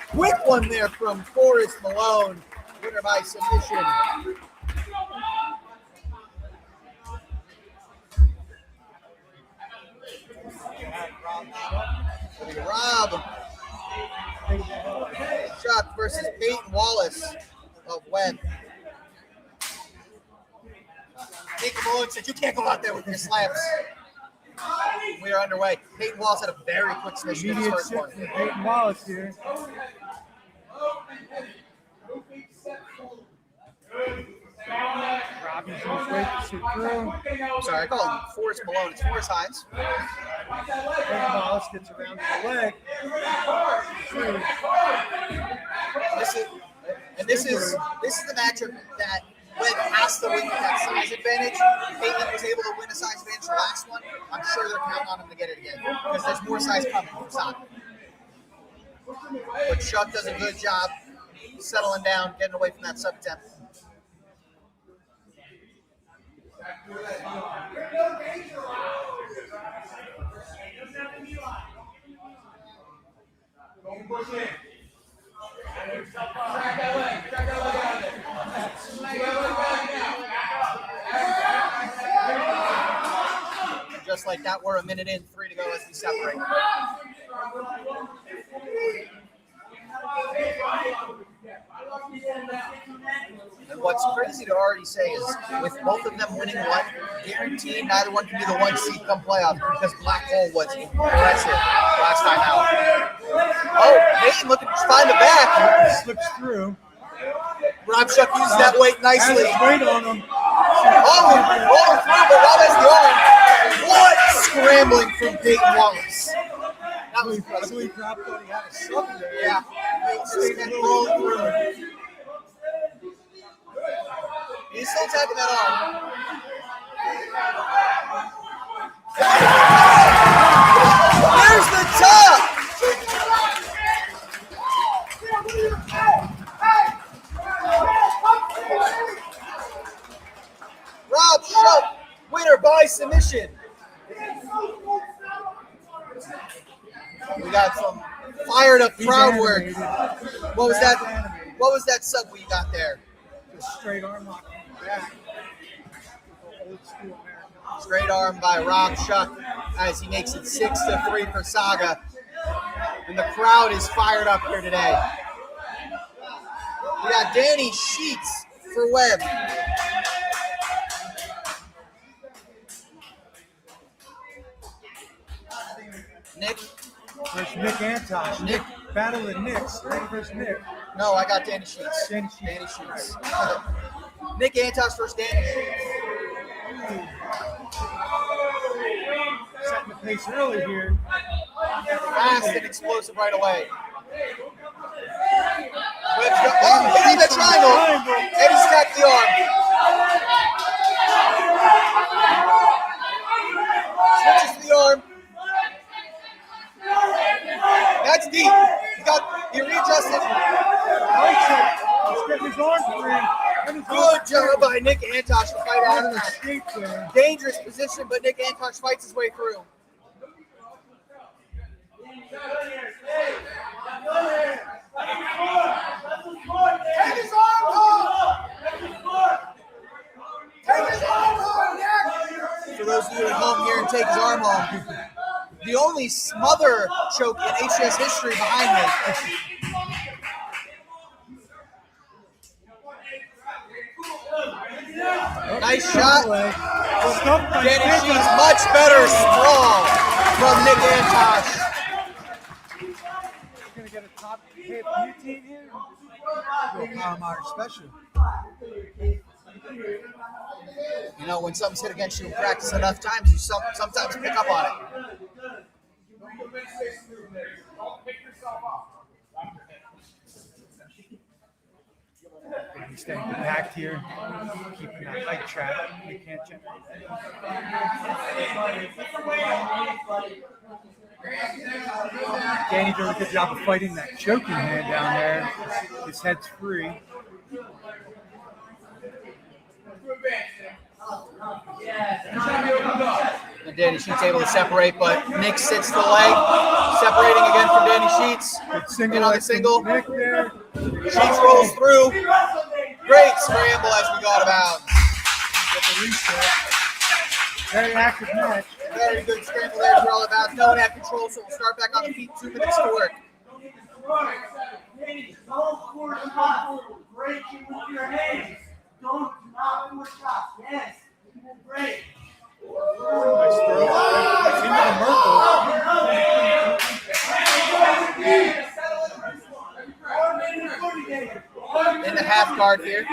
Quick one there from Forrest Malone. Winner by submission. Rob. Chuck versus Peyton Wallace of Webb. Nico Malone said, "You can't go out there with your slams." We are underway. Peyton Wallace had a very quick submission in his Immediate first sit one. from Peyton Wallace here. Robbie's in his way to sit through. I'm sorry, I call him Forrest Malone. It's Forrest Hines. Peyton Wallace gets around to the leg. This is the matchup that Webb has to win with that size advantage. Peyton was able to win a size advantage the last one. I'm sure they're counting on him to get it again because there's more size coming from Saga. But Chuck does a good job settling down, getting away from that sub-temp. Just like that, we're a minute in, 3 to go as we separate. And what's crazy to already say is, with both of them winning one, guaranteed neither one can be the 1 seed come playoff because Black Hole was impressive last time out. Oh, Peyton looking to find the back. Slips through. Rob Shuck uses that weight nicely. Has weight on him. Oh, rolling through, but Rob has the arm. What scrambling from Peyton Wallace. That was I impressive. believe Rob thought he had a sub there. Yeah, fights and rolling through it. He's still attacking that arm. There's the top! Rob Schuck, winner by submission. We got some fired up crowd work. What was that? What was that sub we got there? Just straight arm lock. Back. Old school American. Straight arm by Rob Schuck as he makes it 6-3 for Saga. And the crowd is fired up here today. We got Danny Sheets for Webb. Nick. Versus Nick Antosh. Nick. Battle of Nicks. Nick versus Nick. No, I got Danny Sheets. Danny Sheets. Danny Sheets. Nick Antosh versus Danny Sheets. Setting the pace early here. Fast and explosive right away. Webb's got, oh, look at that triangle. Eddie's attacked the arm. Switches to the arm. That's deep. He readjusted. He's getting his arm free. Good job by Nick Antosh to fight out of the that. escape there. Dangerous position, but Nick Antosh fights his way through. Take his arm home! Take his arm home, Nick! For those of you at home here and take his arm home. The only smother choke in HCS history behind me. Nice shot. Danny Sheets, much better sprawl from Nick Antosh. Gonna get a top hit routine here. Palomar special. You know, when something's hit against you in practice enough times, you sometimes pick up on it. He's staying compact here, keeping that light trap. You can't generate that. Danny doing a good job of fighting that choking hand down there. His head's free. And Danny Sheets able to separate, but Nick sits the leg, separating again from Danny Sheets. In on the single. Nick there. Sheets rolls through. Great scramble as we got about. Get the reset. Very active match. Very good scramble there for all about. No one had control, so we'll start back on the feet. 2 minutes to work. Don't force shots. Break it with your hands. Don't not force shots. Yes. Break. Nice throw. Into the Merkel. In the half guard here.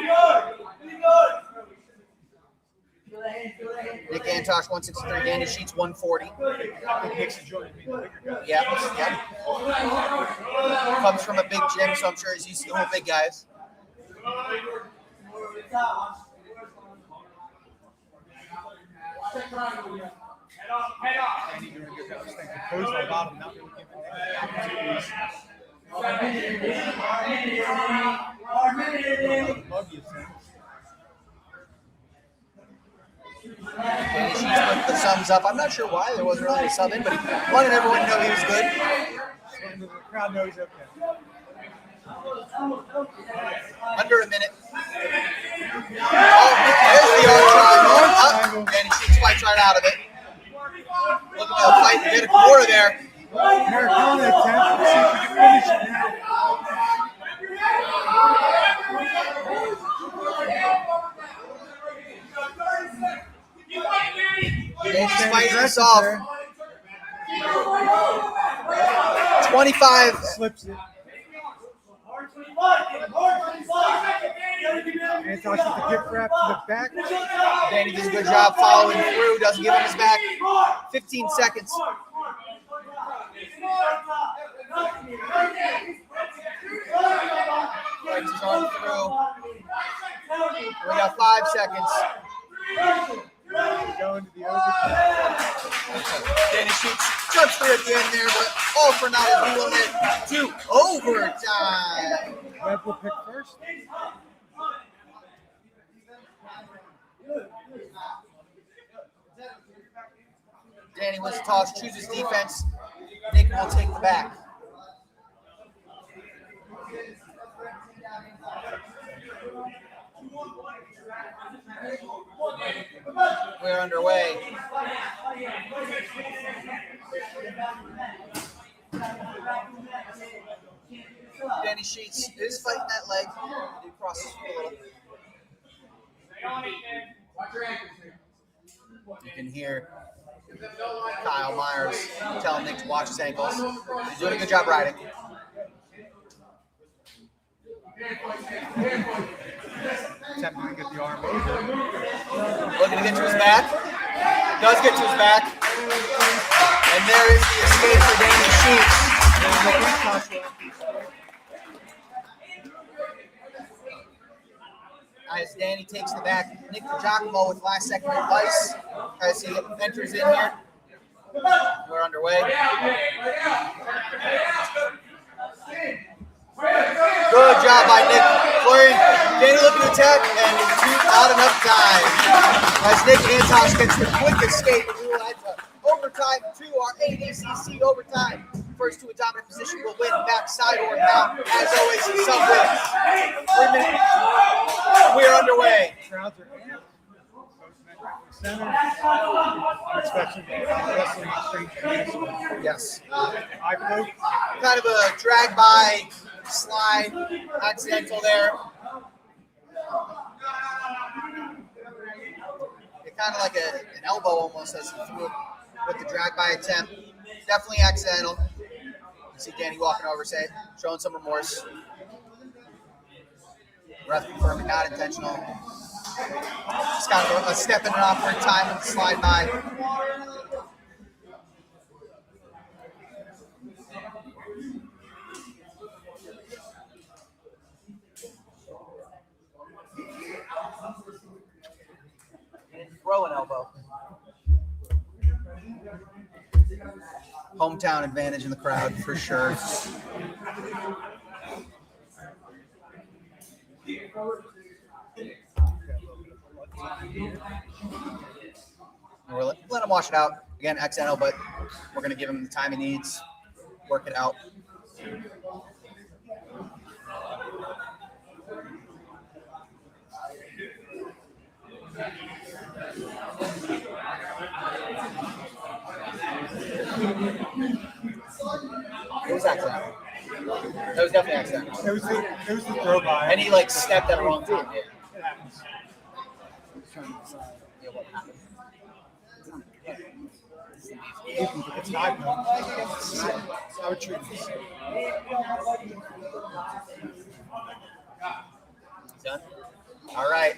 Nick Antosh 163, Danny Sheets 140. Yeah. Comes from a big gym, so I'm sure he's used to the big guys. Danny doing a good job of staying composed on the bottom, not really giving Danny Sheets put the thumbs up. I'm not sure why there wasn't really a sub in, but he wanted everyone to know he was good. the crowd knows okay. Under a minute. Oh, there's the arm triangle. Danny Sheets fights right out of it. Looking to fight to get a quarter there. Americana attempt. Let's see if we can finish it now. Danny's fighting this off. 25. Slips it. Antosh with the hip wrap to the back. Danny does a good job following through, doesn't give him his back. 15 seconds. run through. We got 5 seconds. Going to the overtime. Danny Sheets jumps through at the end there, but all for naught as we will head to overtime. Webb will pick first. Danny wins the toss, chooses defense. Nick will take the back. We're underway. Danny Sheets is fighting that leg. He crosses a little. You can hear Kyle Myers telling Nick to watch his ankles. He's doing a good job riding. Attempting to get the arm over. Looking to get to his back. Does get to his back. And there is the escape for Danny Sheets. As Danny takes the back, Nick Digiacomo with last second advice as he enters in here. We're underway. Good job by Nick. Flurry. Danny looking to attack, and not enough time. As Nick Antosh gets the quick escape, we will head to overtime to our ADCC overtime. First to a dominant position will win backside or mount. As always, some wins. 3 minutes. We're underway. Crowds are in. Center. Especially wrestling strange. Yes. I broke. Kind of a drag by slide, accidental there. It's kind of like an elbow almost as he threw it with the drag by attempt. Definitely accidental. You see Danny walking over, showing some remorse. Ref confirming not intentional. Just kind of a step in an awkward time with the slide by. Throw an elbow. Hometown advantage in the crowd for sure. We're let him wash it out. Again, accidental, but we're going to give him the time he needs. Work it out. It was accidental. That was definitely accidental. It was the throw by. And he stepped at the wrong time. It happens. Yeah, what happened? It's not good. I would treat this. Done. All right.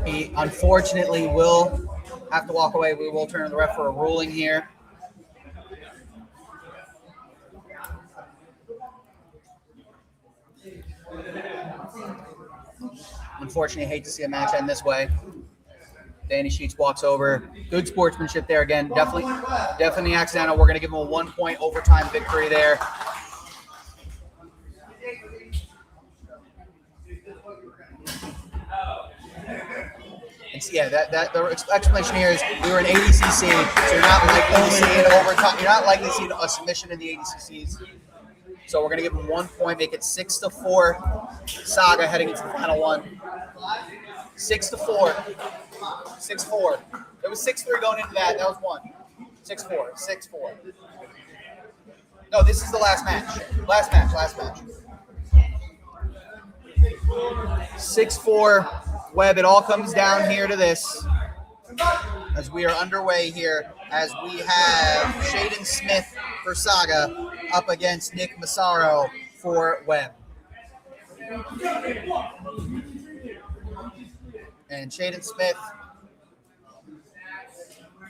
He unfortunately will have to walk away. We will turn to the ref for a ruling here. Unfortunately, I hate to see a match end this way. Danny Sheets walks over. Good sportsmanship there again. Definitely accidental. We're going to give him a 1 point overtime victory there. And so, yeah, the explanation here is we were in ADCC, so you're not likely to see an overtime. You're not likely to see a submission in the ADCCs. So we're going to give him 1 point, make it 6-4. Saga heading into the final one. 6-4. 6-4. It was 6-3 going into that. That was one. 6-4. 6-4. No, this is the last match. Last match. 6-4. Webb, it all comes down here to this. As we are underway here, as we have Jaden Smith for Saga up against Nick Massaro for Webb. And Jaden Smith,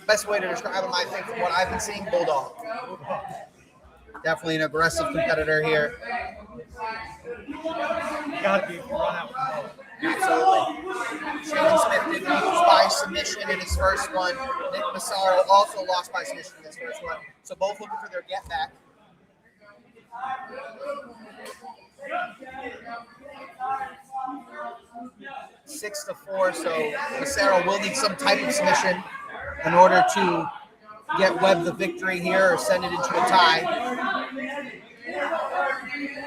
best way to describe him, I think, from what I've been seeing, bulldog. Definitely an aggressive competitor here. You gotta be if you run out. Absolutely. Jaden Smith did lose by submission in his first one. Nick Massaro also lost by submission in his first one. So both looking for their get back. 6-4, so Massaro will need some type of submission in order to get Webb the victory here or send it into a tie.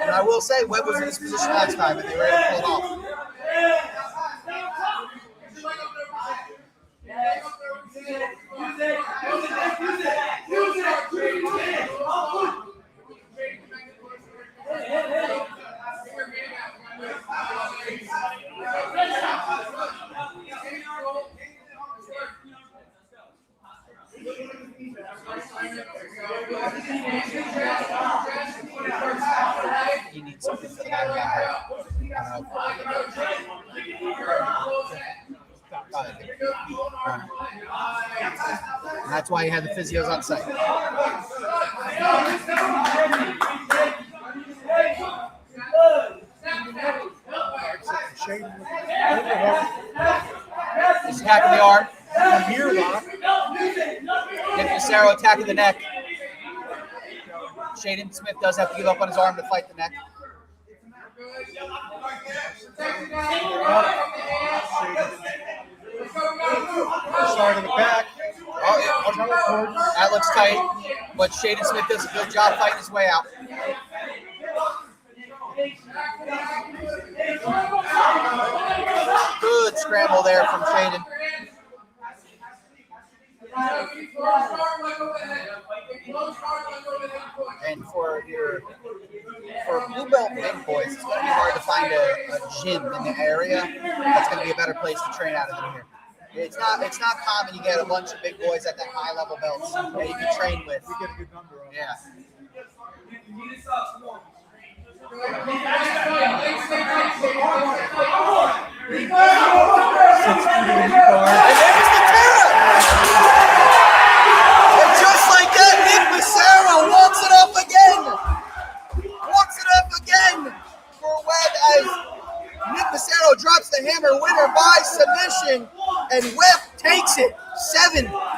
And I will say, Webb was in this position last time, and they were able to pull it off. You need something for the guy and that's why you had the physios on site. He's attacking the arm. Nick Massaro attacking the neck. Jaden Smith does have to give up on his arm to fight the neck. Start in the back. That looks tight, but Jaden Smith does a good job fighting his way out. Good scramble there from Jaden. And for blue belt big boys, it's going to be hard to find a gym in the area that's going to be a better place to train out of than here. It's not common you get a bunch of big boys at that high level belts that you can train with. We get a good number on. Yeah. And just like that, Nick Massaro walks it up again. Walks it up again for Webb as Nick Massaro drops the hammer winner by submission, and Webb takes it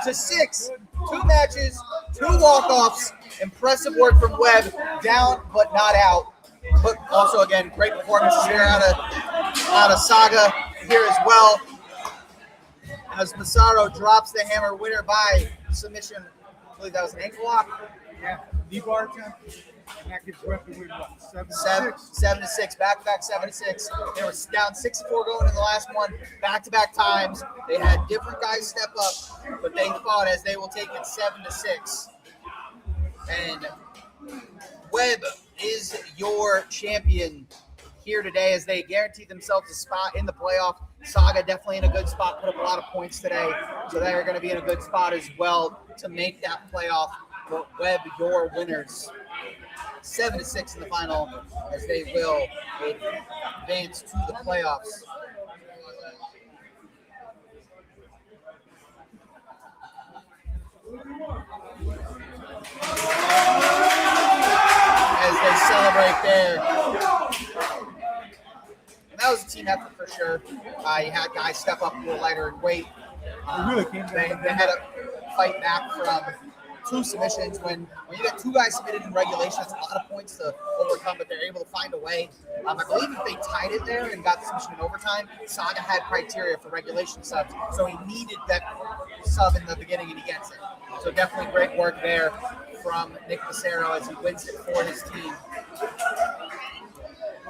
7-6. 2 matches, 2 walk-offs. Impressive work from Webb, down but not out. But also, again, great performances here out of Saga here as well. As Massaro drops the hammer winner by submission. I believe that was an ankle lock. Yeah, knee bar attempt. And that gives Webb the win, what, 7-6? 7-6, back-to-back 7-6. They were down 6-4 going in the last one, back-to-back times. They had different guys step up, but they fought as they will take it 7-6. And Webb is your champion here today as they guarantee themselves a spot in the playoff. Saga definitely in a good spot, put up a lot of points today, so they are going to be in a good spot as well to make that playoff. But Webb, your winners. 7-6 in the final as they will advance to the playoffs. As they celebrate there. And that was a team effort for sure. You had guys step up a little lighter in weight. They had to fight back from 2 submissions. When you get 2 guys submitted in regulation, it's a lot of points to overcome, but they're able to find a way. I believe if they tied it there and got the submission in overtime, Saga had criteria for regulation subs, so he needed that sub in the beginning and he gets it. So definitely great work there from Nick Massaro as he wins it for his team.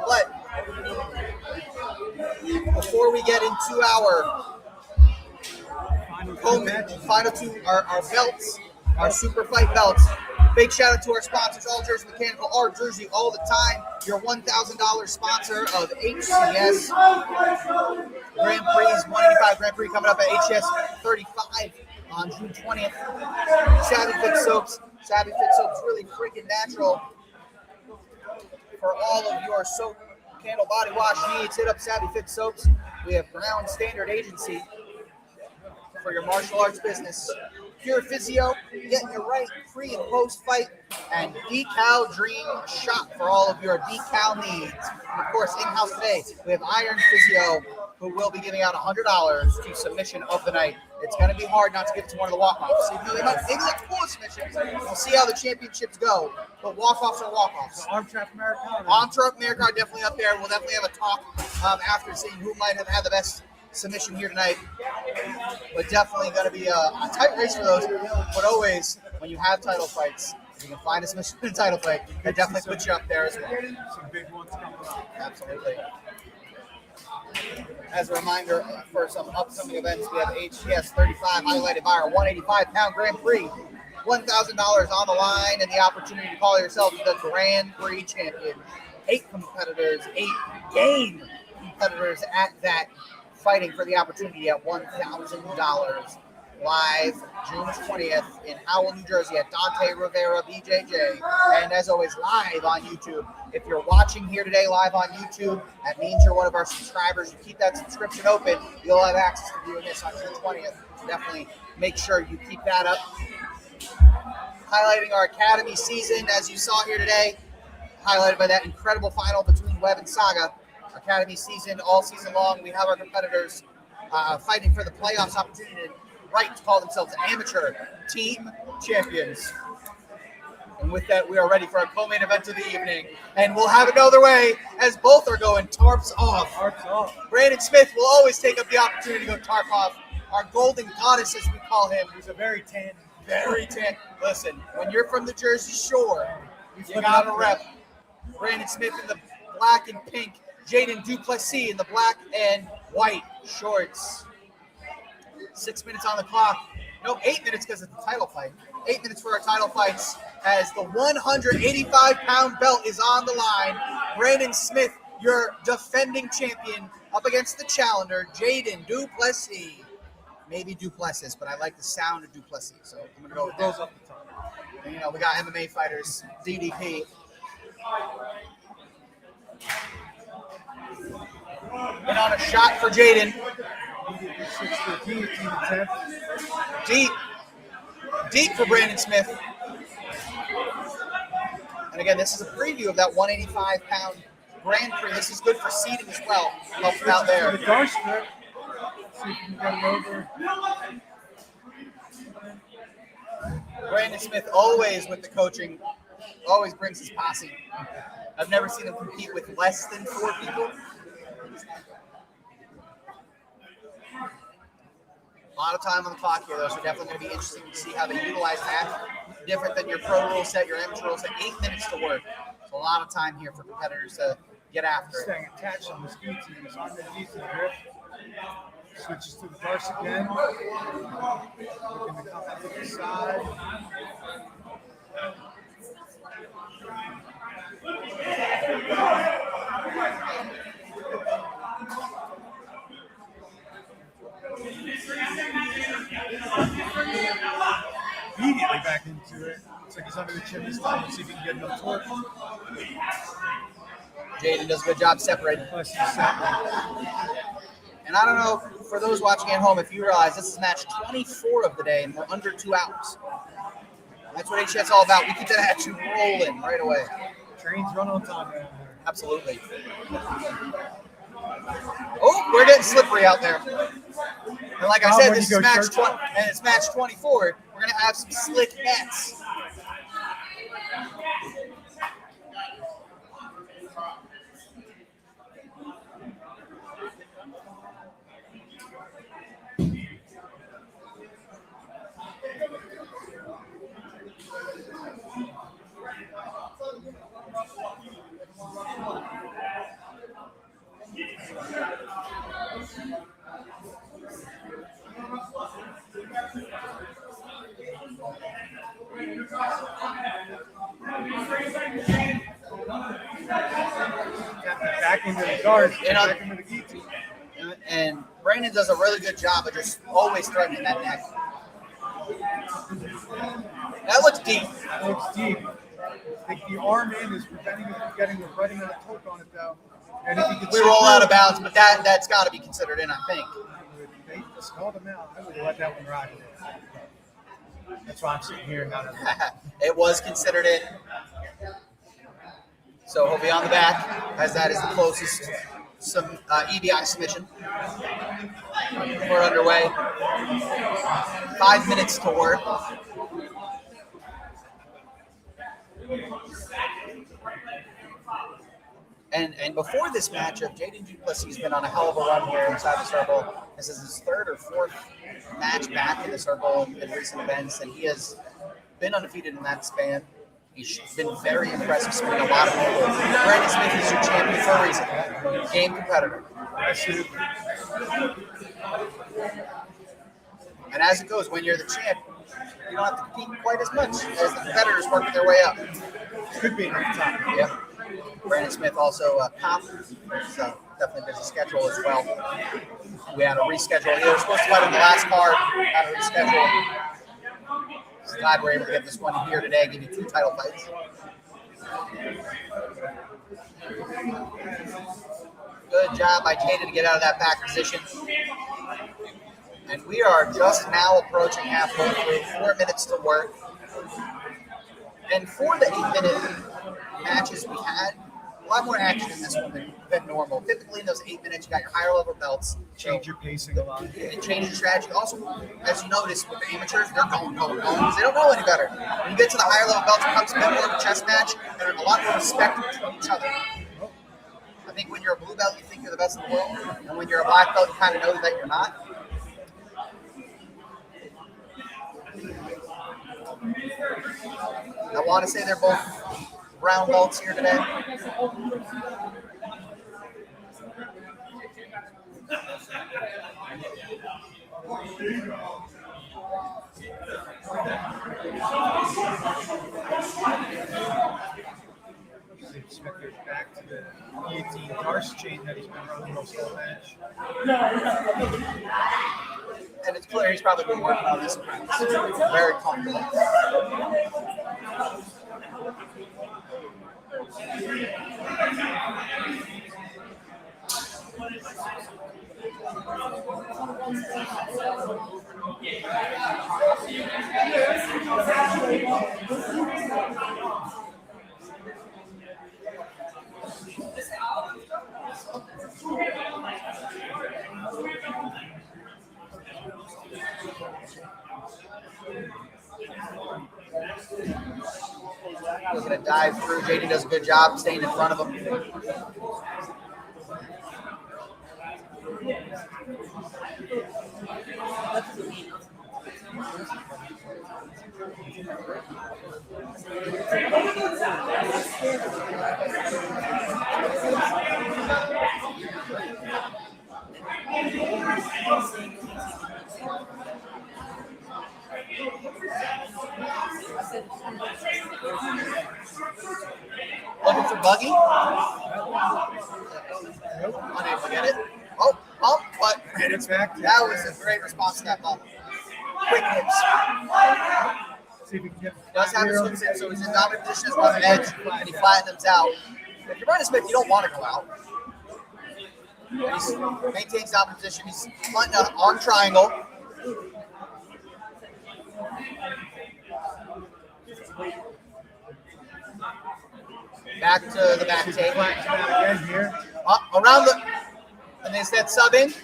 But before we get into our final two, our belts, our super fight belts, big shout out to our sponsors, All Jersey Mechanical, our Jersey all the time, your $1,000 sponsor of HCS Grand Prix, 185 Grand Prix coming up at HCS 35 on June 20th. Savvy Fit Soaps. Savvy Fit Soaps, really freaking natural for all of your soap, candle, body wash needs. Hit up Savvy Fit Soaps. We have Brown Standard Agency for your martial arts business. Pure Physio, getting you right pre and post fight, and Decal Dream Shop for all of your decal needs. And of course, in-house today, we have Iron Physio, who will be giving out $100 to submission of the night. It's going to be hard not to give it to one of the walk-offs. Maybe let's pull submissions. We'll see how the championships go. But walk-offs are walk-offs. Arm Trap Americana. Arm Trap Americana definitely up there. We'll definitely have a talk after seeing who might have had the best submission here tonight. But definitely going to be a tight race for those. But always, when you have title fights, if you can find a submission in a title fight, that definitely puts you up there as well. Some big ones coming up. Absolutely. As a reminder, for some upcoming events, we have HTS 35 highlighted by our 185-pound Grand Prix. $1,000 on the line and the opportunity to call yourself the Grand Prix champion. 8 competitors, 8 game competitors at that, fighting for the opportunity at $1,000. Live June 20th in Howell, New Jersey at Dante Rivera BJJ. And as always, live on YouTube. If you're watching here today live on YouTube, that means you're one of our subscribers. You keep that subscription open, you'll have access to viewing this on June 20th. So definitely make sure you keep that up. Highlighting our Academy season, as you saw here today, highlighted by that incredible final between Webb and Saga. Academy season, all season long, we have our competitors fighting for the playoffs opportunity to call themselves amateur team champions. And with that, we are ready for our co-main event of the evening. And we'll have it no other way, as both are going tarps off. Tarps off. Brandon Smith will always take up the opportunity to go tarp off. Our golden goddess, as we call him. He's a very tan. Very tan. Listen, when you're from the Jersey Shore, you got to rep. Brandon Smith in the black and pink. Jaden Duplessis in the black and white shorts. 6 minutes on the clock. No, 8 minutes because it's the title fight. 8 minutes for our title fights as the 185-pound belt is on the line. Brandon Smith, your defending champion, up against the challenger, Jaden Duplessis. Maybe Duplessis, but I like the sound of Duplessis, so I'm going to go with Goes that. up the top. And, we got MMA fighters, DDP. And on a shot for Jaden. 6-15, 10. Deep for Brandon Smith. And again, this is a preview of that 185-pound Grand Prix. This is good for seeding as well. Help him out there. The dark strip. See if we can get him over. Brandon Smith always with the coaching, always brings his posse. I've never seen him compete with less than 4 people. A lot of time on the clock here, though, so definitely going to be interesting to see how they utilize that. Different than your pro rule set, your amateur rule set. 8 minutes to work. So a lot of time here for competitors to get after it. Staying attached on the ski teams. On the knees and grip. Switches to the darts again. Looking to come to the side. Immediately back into it. Looks like he's under the chin this time. Let's see if he can get enough torque. Jaden does a good job separating. Plus he's separate. And I don't know, for those watching at home, if you realize this is match 24 of the day and we're under 2 hours. That's what HTS is all about. We keep that action rolling right away. Trains run on time around here. Absolutely. Oh, we're getting slippery out there. And like I said, this is match 20, and it's match 24. We're going to have some slick nets. Back into the guards, And back into the gi team. And Brandon does a really good job of just always threatening that neck. That looks deep. That looks deep. I think the arm in is preventing him from getting the right amount of torque on it, though. And if he could We roll out of bounds, but that's got to be considered in, I think. They just called him out. I would have let that one ride. That's why I'm sitting here. Not It was considered it. So he'll be on the back, as that is the closest EBI submission. We're underway. 5 minutes to work. And before this matchup, Jaden Duplessis has been on a hell of a run here inside the circle. This is his third or fourth match back in the circle in recent events, and he has been undefeated in that span. He's been very impressive, spinning a lot of people. Brandon Smith is your champion for a reason. Game competitor. And as it goes, when you're the champ, you don't have to compete quite as much as the competitors working their way up. Could be enough time. Yeah. Brandon Smith also comp, so definitely busy schedule as well. We had a reschedule. He was supposed to fight on the last card, had a reschedule. Just glad we're able to get this one here today, give you 2 title fights. Good job by Cade to get out of that back position. And we are just now approaching halfway through, 4 minutes to work. And for the 8-minute matches we had, a lot more action in this one than normal. Typically in those 8 minutes, you got your higher level belts. Change your pacing a lot. And change your strategy. Also, as you notice with the amateurs, they're going because they don't know any better. When you get to the higher level belts, it becomes a bit more of a chess match, and there's a lot more respect between each other. I think when you're a blue belt, you think you're the best in the world, and when you're a black belt, you kind of know that you're not. I want to say they're both brown belts here today. Smith goes back to the guillotine Tarsus chain that he's been running most of the match. And it's clear he's probably been working on this very comfortable. We're going to dive through. Jaden does a good job staying in front of him. Looking for Buggy. Unable to get it. Oh, bump, but It's back. that was a great response to that bump. Quick hips. See if we can get Does have his hooks in, so he's in dominant position as well as edge, and he flattens out. If you're Brandon Smith, you don't want to go out. He maintains dominant position. He's hunting an arm triangle. Back to the back take. again here. Around the, and instead subbing.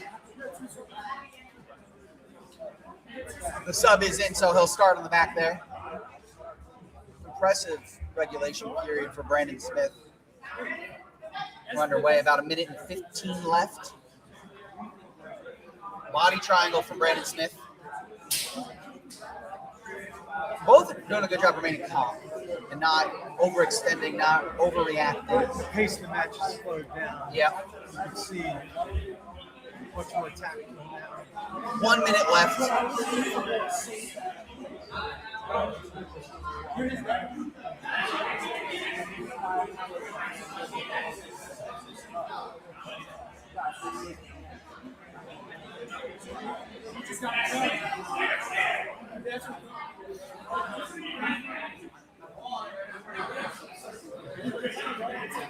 The sub is in, so he'll start on the back there. Impressive regulation period for Brandon Smith. We're underway, about 1 minute and 15 left. Body triangle from Brandon Smith. Both are doing a good job remaining calm and not overextending, not overreacting. The pace of the match is slowed down. Yep. You can see much more tactical now. 1 minute left.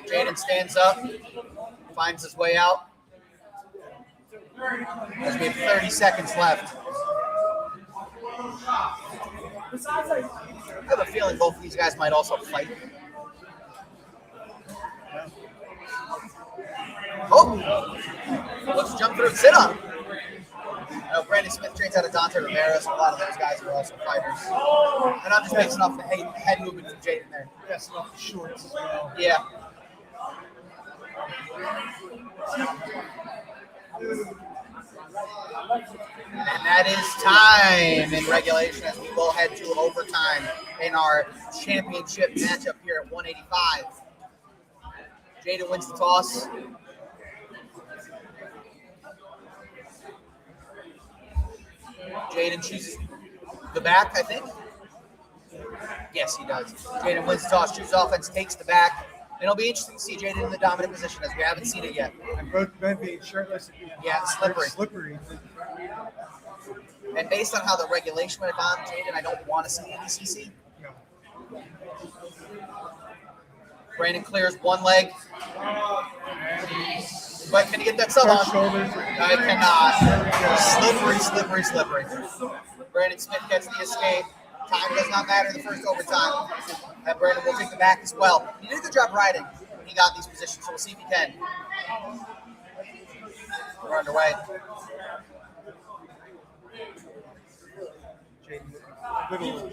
Jaden stands up, finds his way out. As we have 30 seconds left. I have a feeling both of these guys might also fight. Oh! Let's jump through and sit on. Brandon Smith trains out of Dante Rivera, so a lot of those guys are also fighters. And I'm just basing off the head movement from Jaden there. Yes, off the shorts as well. Yeah. And that is time in regulation as we will head to overtime in our championship matchup here at 185. Jaden wins the toss. Jaden chooses the back, I think. Yes, he does. Jaden wins the toss, chooses offense, takes the back. And it'll be interesting to see Jaden in the dominant position as we haven't seen it yet. And both men being shirtless. Yeah, slippery. Slippery. And based on how the regulation went on Jaden, I don't want to see any CC. No. Brandon clears one leg. But can he get that sub on? Shoulders. I cannot. Slippery. Brandon Smith gets the escape. Time does not matter in the first overtime. And Brandon will take the back as well. He did a good job riding when he got these positions, so we'll see if he can. We're underway. Little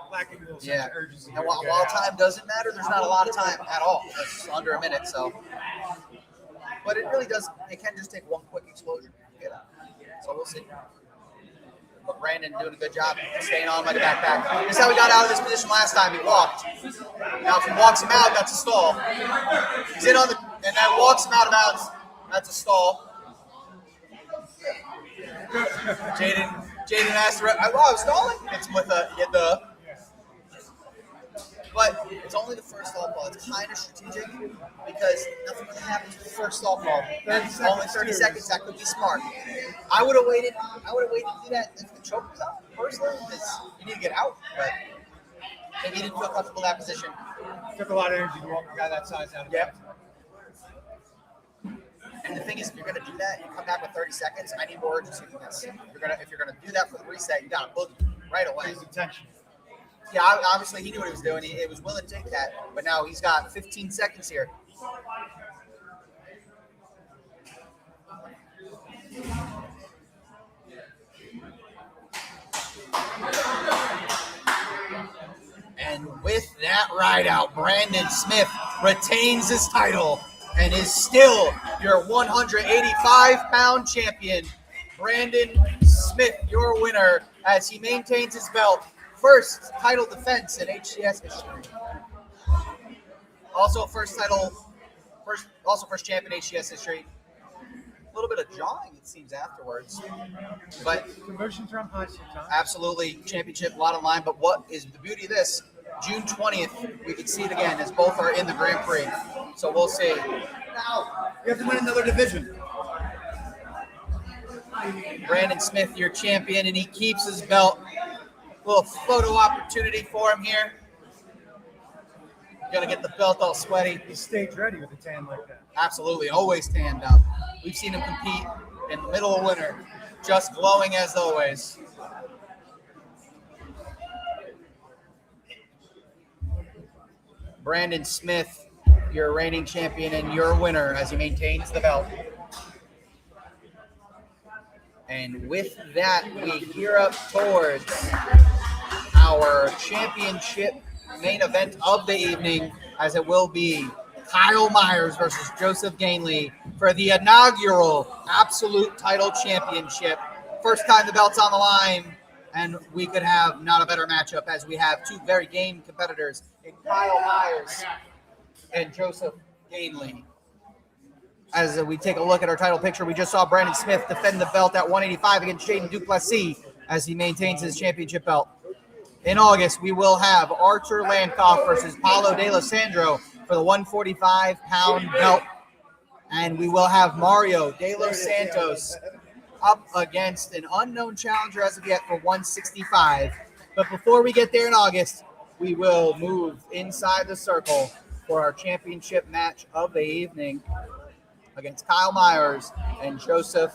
lacking a little sense of urgency. And while time doesn't matter, there's not a lot of time at all. It's under a minute, so. But it really does. It can just take one quick explosion to get out. So we'll see. But Brandon doing a good job staying on like a backpack. This is how he got out of this position last time. He walked. Now if he walks him out, that's a stall. He's in on the and then walks him out of bounds. That's a stall. Jaden asked the ref, I was stalling. It's with the. But it's only the first stall ball. It's kind of strategic because nothing really happens with the first stall ball. That's only 30 seconds. That could be smart. I would have waited to do that if the choke was out, personally, because you need to get out. But maybe he didn't feel comfortable in that position. Took a lot of energy to walk a guy that size out of Yep. And the thing is, if you're going to do that, you come back with 30 seconds. I need more urgency than this. If you're gonna do that for the reset, you got to book right away. His intention. Yeah, obviously he knew what he was doing. He was willing to take that, but now he's got 15 seconds here. And with that ride out, Brandon Smith retains his title and is still your 185-pound champion. Brandon Smith, your winner, as he maintains his belt. First title defense in HCS history. Also first champion in HCS history. A little bit of jawing, it seems, afterwards. But emotions run high sometimes. Absolutely, championship, a lot on line. But what is the beauty of this? June 20th, we could see it again as both are in the Grand Prix. So we'll see. Now, you have to win another division. Brandon Smith, your champion, and he keeps his belt. Little photo opportunity for him here. Gonna get the belt all sweaty. He's stage ready with a tan like that. Absolutely, always tanned up. We've seen him compete in the middle of winter, just glowing as always. Brandon Smith, your reigning champion and your winner as he maintains the belt. And with that, we gear up towards our championship main event of the evening, as it will be Kyle Myers versus Joseph Gainley for the inaugural Absolute Title Championship. First time the belt's on the line, and we could have not a better matchup as we have two very game competitors in Kyle Myers and Joseph Gainley. As we take a look at our title picture, we just saw Brandon Smith defend the belt at 185 against Jaden Duplessis as he maintains his championship belt. In August, we will have Archer Landkoff versus Paulo De Los Sandro for the 145-pound belt. And we will have Mario De Los Santos up against an unknown challenger as of yet for 165. But before we get there in August, we will move inside the circle for our championship match of the evening against Kyle Myers and Joseph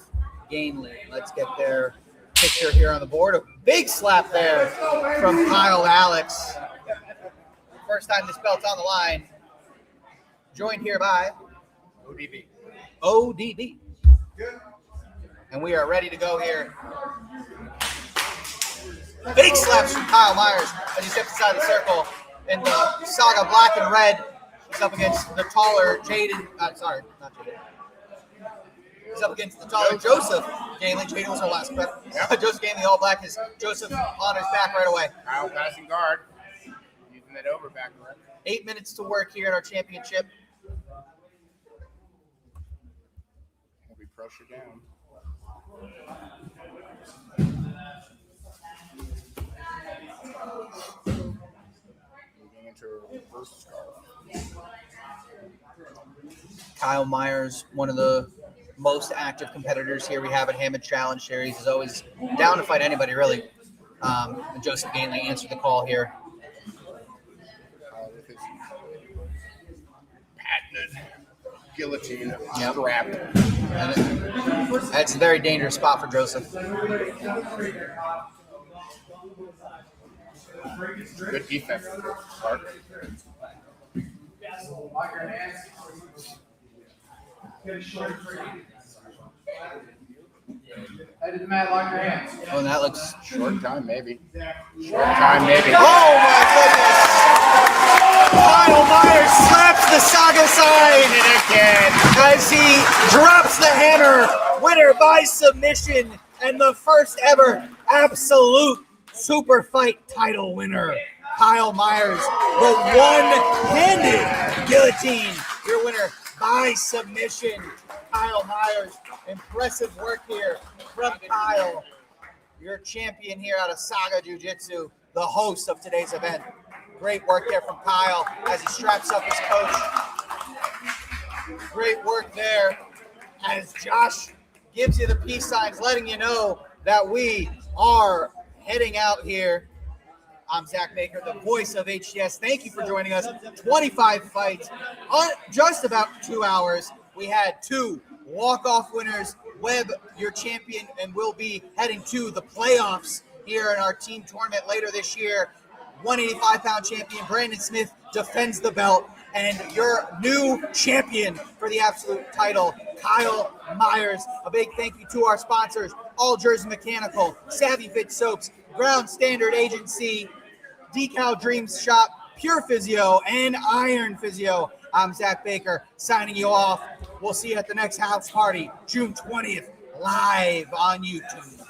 Gainley. Let's get there picture here on the board. A big slap there from Kyle Alex. First time this belt's on the line. Joined here by ODB. And we are ready to go here. Big slaps from Kyle Myers as he steps inside the circle. In the Saga black and red, he's up against the taller Jaden. Sorry, not Jaden. He's up against the taller Joseph Gainley. Jaden was our last prep. Yep. Joseph Gainley, all black, is Joseph on his back right away. Kyle passing guard. Using it over back. 8 minutes to work here in our championship. Heavy pressure down. Moving into a reverse scarf. Kyle Myers, one of the most active competitors here we have at Hammond Challenge Series, is always down to fight anybody, really. And Joseph Gainley answered the call here. With his patented guillotine Yep. strap. And that's a very dangerous spot for Joseph. Good defense. Mark. Head to the mat, lock your hands. Oh, and that looks... Short time, maybe. Short time, maybe. Oh, my goodness! Kyle Myers slaps the Saga sign Again. as he drops the hammer. Winner by submission and the first ever absolute super fight title winner. Kyle Myers, the one-handed guillotine. Your winner by submission. Kyle Myers. Impressive work here from Kyle. Your champion here out of Saga Jiu Jitsu, the host of today's event. Great work there from Kyle as he straps up his coach. Great work there as Josh gives you the peace signs, letting you know that we are heading out here. I'm Zach Baker, the voice of HTS. Thank you for joining us. 25 fights on just about 2 hours. We had 2 walk-off winners. Webb, your champion, and will be heading to the playoffs here in our team tournament later this year. 185-pound champion Brandon Smith defends the belt, and your new champion for the absolute title, Kyle Myers. A big thank you to our sponsors, All Jersey Mechanical, Savvy Fit Soaps, Ground Standard Agency, Decal Dreams Shop, Pure Physio, and Iron Physio. I'm Zach Baker, signing you off. We'll see you at the next house party, June 20th, live on YouTube.